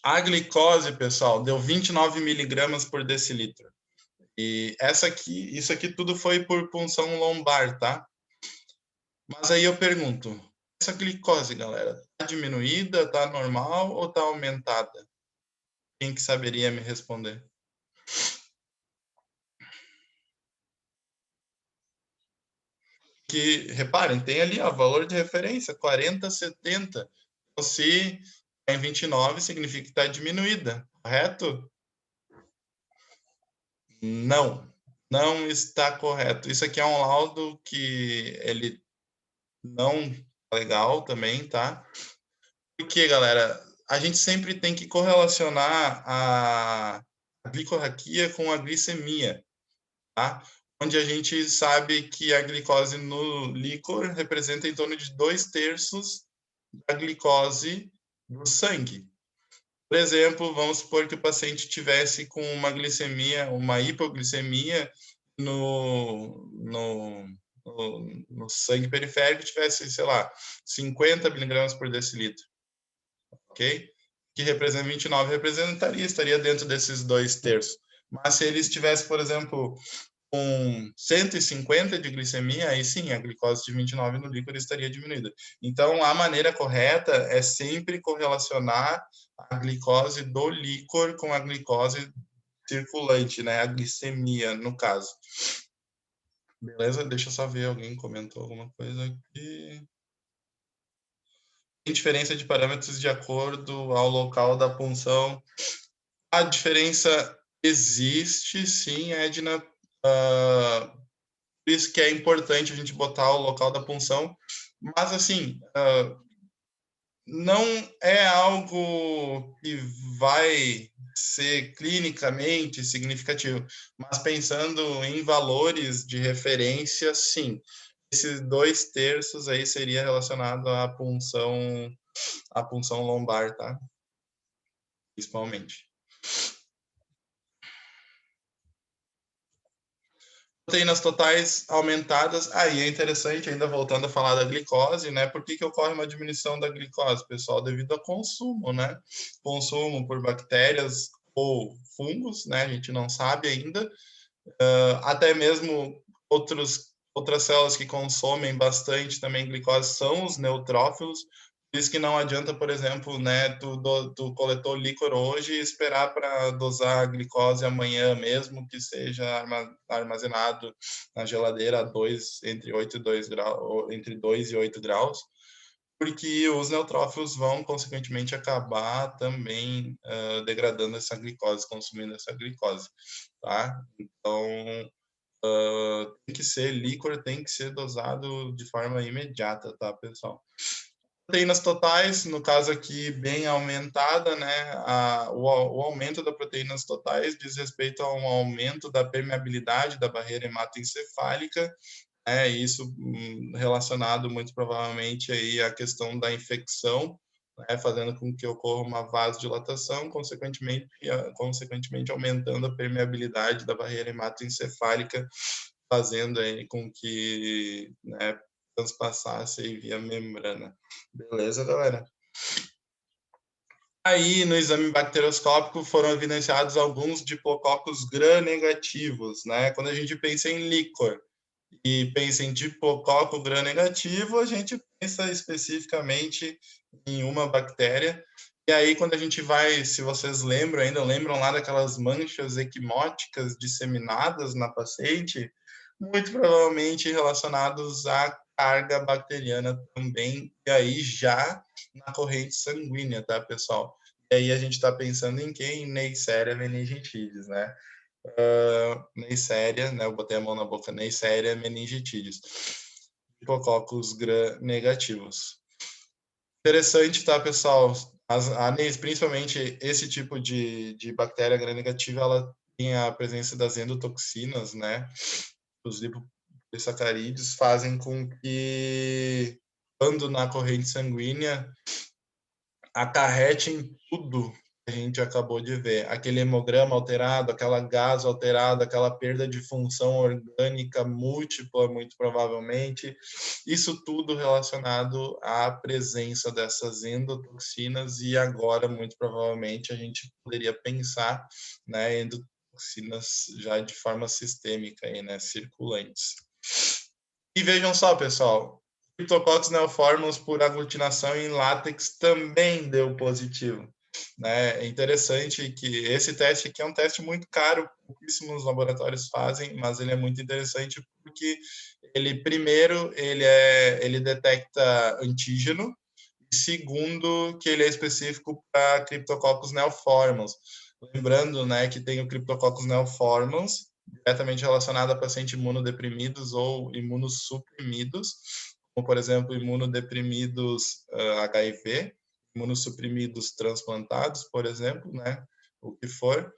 A glicose, pessoal, deu 29 miligramas por decilitro. E isso aqui tudo foi por punção lombar, tá? Mas aí eu pergunto, essa glicose, galera, tá diminuída, tá normal ou tá aumentada? Quem que saberia me responder? Que, reparem, tem ali o valor de referência, 40, 70. Então, se está em 29, significa que está diminuída, correto? Não, não está correto. Isso aqui é um laudo que ele não é legal também, tá? Porque, galera, a gente sempre tem que correlacionar a glicorraquia com a glicemia, tá? Onde a gente sabe que a glicose no líquor representa em torno de 2/3 da glicose do sangue. Por exemplo, vamos supor que o paciente tivesse com uma glicemia, uma hipoglicemia no sangue periférico, tivesse, sei lá, 50 miligramas por decilitro, ok? Que representa 29, estaria dentro desses 2/3. Mas se ele estivesse, por exemplo, com 150 de glicemia, aí sim, a glicose de 29 no líquido estaria diminuída. Então, a maneira correta é sempre correlacionar a glicose do líquor com a glicose circulante, né? A glicemia, no caso. Beleza? Deixa eu só ver, alguém comentou alguma coisa aqui. Tem diferença de parâmetros de acordo ao local da punção. A diferença existe, sim, Edna. Por isso que é importante a gente botar o local da punção. Mas, assim, não é algo que vai ser clinicamente significativo. Mas pensando em valores de referência, sim. Esses 2/3 aí seria relacionado à punção lombar, tá? Principalmente. Proteínas totais aumentadas. Aí é interessante, ainda voltando a falar da glicose, né? Por que ocorre uma diminuição da glicose, pessoal? Devido ao consumo, né? Consumo por bactérias ou fungos, né? A gente não sabe ainda. Até mesmo outras células que consomem bastante também glicose são os neutrófilos. Por isso que não adianta, por exemplo, né, tu coletou líquor hoje e esperar para dosar a glicose amanhã, mesmo que seja armazenado na geladeira entre 2 e 8 graus, porque os neutrófilos vão, consequentemente, acabar também degradando essa glicose, consumindo essa glicose, tá? Então, líquor tem que ser dosado de forma imediata, tá, pessoal? Proteínas totais, no caso aqui bem aumentada, né? O aumento das proteínas totais diz respeito a um aumento da permeabilidade da barreira hematoencefálica, isso relacionado muito provavelmente aí à questão da infecção, né, fazendo com que ocorra uma vasodilatação, consequentemente aumentando a permeabilidade da barreira hematoencefálica, fazendo aí com que, né, transpassasse aí via membrana. Beleza, galera? Aí, no exame bacterioscópico, foram evidenciados alguns diplococos gram-negativos, né? Quando a gente pensa em líquor e pensa em diplococo gram-negativo, a gente pensa especificamente em uma bactéria. E aí, quando a gente vai, se vocês lembram lá daquelas manchas equimóticas disseminadas na paciente, muito provavelmente relacionados à carga bacteriana também, e aí já na corrente sanguínea, tá, pessoal? E aí a gente está pensando em quem? Neisseria meningitidis, né? Neisseria, né? Eu botei a mão na boca, Neisseria meningitidis. Hipococos gram-negativos. Interessante, tá, pessoal? Principalmente esse tipo de bactéria gram-negativa, ela tem a presença das endotoxinas, né? Os liposacarídeos fazem com que, quando na corrente sanguínea, acarrete em tudo que a gente acabou de ver. Aquele hemograma alterado, aquela gaso alterada, aquela perda de função orgânica múltipla, muito provavelmente. Isso tudo relacionado à presença dessas endotoxinas e agora, muito provavelmente, a gente poderia pensar, né, endotoxinas já de forma sistêmica, aí, né, circulantes. E vejam só, pessoal, Cryptococcus neoformans por aglutinação em látex também deu positivo. Né? É interessante que esse teste aqui é um teste muito caro, pouquíssimos laboratórios fazem, mas ele é muito interessante porque ele detecta antígeno, e segundo, que ele é específico para Cryptococcus neoformans. Lembrando, né, que tem o Cryptococcus neoformans, diretamente relacionado a pacientes imunodeprimidos ou imunossuprimidos, como, por exemplo, imunodeprimidos HIV, imunossuprimidos transplantados, por exemplo, né, o que for.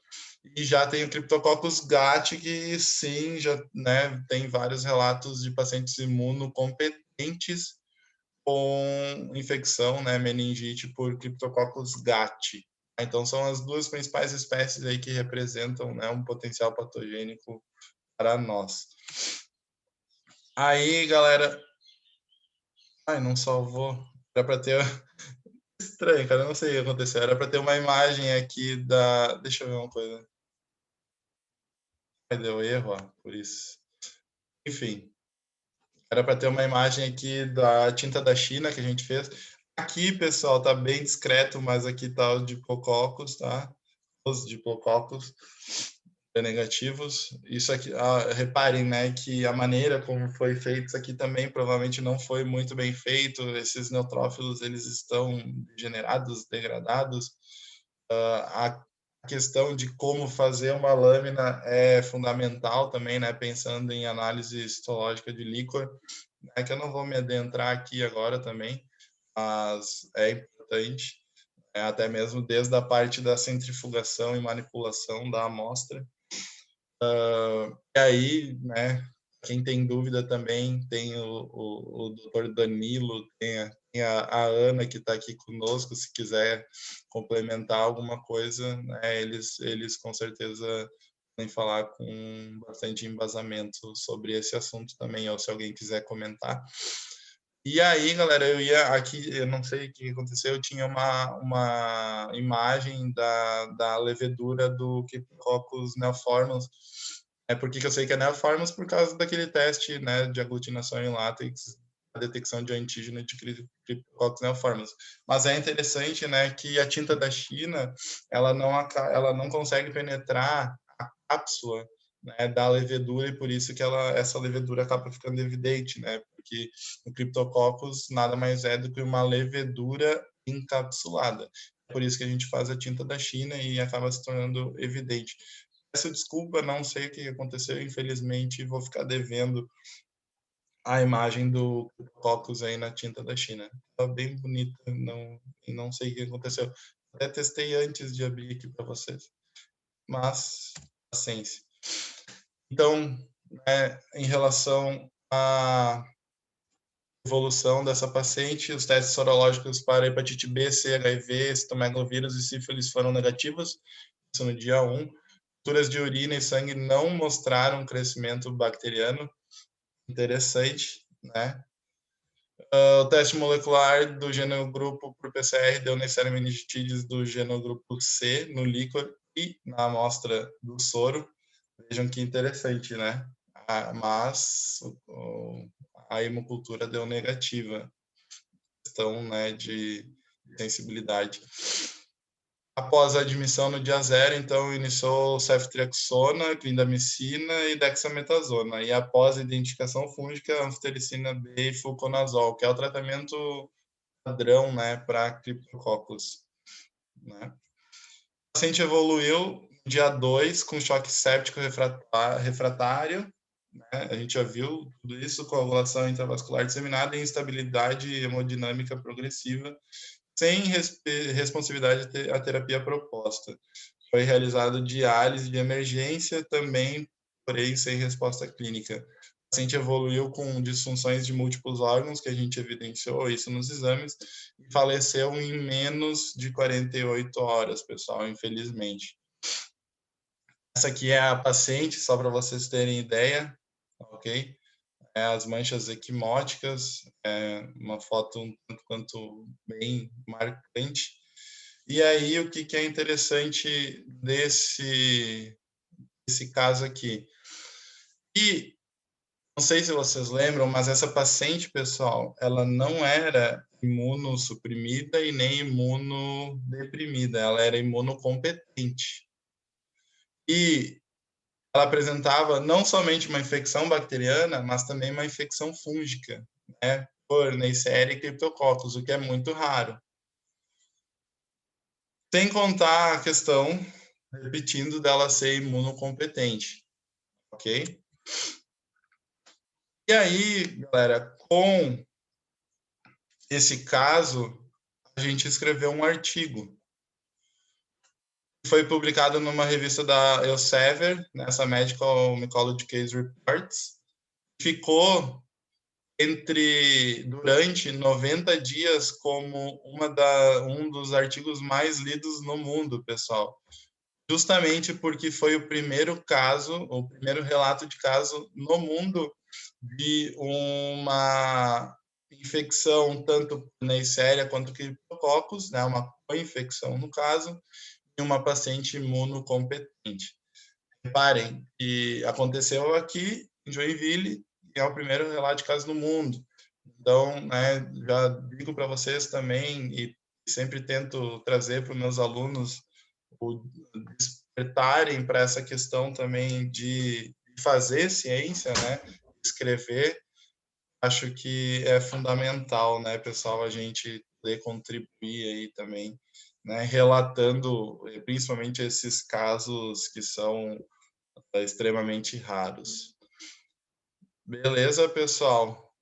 E já tem o Cryptococcus gat, que sim, já, né, tem vários relatos de pacientes imunocompetentes com infecção, né, meningite por Cryptococcus gat. Então, são as duas principais espécies aí que representam, né, um potencial patogênico para nós. Aí, galera... Ai, não salvou. Era para ter... Estranho, cara, eu não sei o que aconteceu. Era para ter uma imagem aqui da... Deixa eu ver uma coisa. Ai, deu erro, ó, por isso. Enfim. Era para ter uma imagem aqui da tinta da China que a gente fez. Aqui, pessoal, tá bem discreto, mas aqui tá o Diplococos, tá? Os Diplococos negativos. Isso aqui, reparem, né, que a maneira como foi feito isso aqui também provavelmente não foi muito bem feito. Esses neutrófilos, eles estão degenerados, degradados. A questão de como fazer uma lâmina é fundamental também, né, pensando em análise histológica de líquor, né, que eu não vou me adentrar aqui agora também, mas é importante, até mesmo desde a parte da centrifugação e manipulação da amostra. E aí, né, quem tem dúvida também, tem o doutor Danilo, tem a Ana que está aqui conosco, se quiser complementar alguma coisa, né, eles com certeza podem falar com bastante embasamento sobre esse assunto também, ou se alguém quiser comentar. E aí, galera, eu não sei o que aconteceu, eu tinha uma imagem da levedura do Cryptococcus neoformans. Por que eu sei que é neoformans? Por causa daquele teste, né, de aglutinação em látex, a detecção de antígeno de Cryptococcus neoformans. Mas é interessante, né, que a tinta da China, ela não consegue penetrar a cápsula, né, da levedura, e por isso que essa levedura acaba ficando evidente, né, porque o Cryptococcus nada mais é do que uma levedura encapsulada. Por isso que a gente faz a tinta da China e acaba se tornando evidente. Peço desculpa, não sei o que aconteceu, infelizmente vou ficar devendo a imagem do Cryptococcus aí na tinta da China. Tá bem bonita, não sei o que aconteceu. Até testei antes de abrir aqui para vocês. Mas, paciência. Então, né, em relação a evolução dessa paciente. Os testes sorológicos para hepatite B, C, HIV, citomegalovírus e sífilis foram negativos, isso no dia 1. Culturas de urina e sangue não mostraram crescimento bacteriano. Interessante, né? O teste molecular do genogrupo por PCR deu Neisseria meningitidis do genogrupo C no líquor e na amostra do soro. Vejam que interessante, né? Mas a hemocultura deu negativa. Questão, né, de sensibilidade. Após a admissão no dia 0, então, iniciou ceftriaxona, clindamicina e dexametasona. E após a identificação fúngica, anfotericina B e fluconazol, que é o tratamento padrão, né, para criptococcus, né? O paciente evoluiu no dia 2 com choque séptico refratário, né? A gente já viu tudo isso, coagulação intravascular disseminada e instabilidade hemodinâmica progressiva, sem responsividade à terapia proposta. Foi realizado diálise de emergência também, porém sem resposta clínica. O paciente evoluiu com disfunções de múltiplos órgãos, que a gente evidenciou isso nos exames, e faleceu em menos de 48 horas, pessoal, infelizmente. Essa aqui é a paciente, só para vocês terem ideia, ok? As manchas equimóticas, uma foto um tanto quanto bem marcante. E aí, o que é interessante desse caso aqui? E, não sei se vocês lembram, mas essa paciente, pessoal, ela não era imunossuprimida e nem imunodeprimida, ela era imunocompetente. E ela apresentava não somente uma infecção bacteriana, mas também uma infecção fúngica, né, por Neisseria e Cryptococcus, o que é muito raro. Sem contar a questão, repetindo, dela ser imunocompetente, ok? E aí, galera, com esse caso, a gente escreveu um artigo. Foi publicado numa revista da Elsevier, nessa Medical Mycology Case Reports. Ficou durante 90 dias como um dos artigos mais lidos no mundo, pessoal. Justamente porque foi o primeiro relato de caso no mundo de uma infecção tanto por Neisseria quanto Cryptococcus, né, uma co-infecção no caso, em uma paciente imunocompetente. Reparem que aconteceu aqui em Joinville e é o primeiro relato de caso no mundo. Então, né, já digo para vocês também e sempre tento trazer para os meus alunos o despertarem para essa questão também de fazer ciência, né, escrever. Acho que é fundamental, né, pessoal, a gente poder contribuir aí também, né, relatando principalmente esses casos que são extremamente raros. Beleza, pessoal?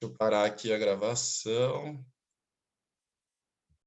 Deixa eu parar aqui a gravação.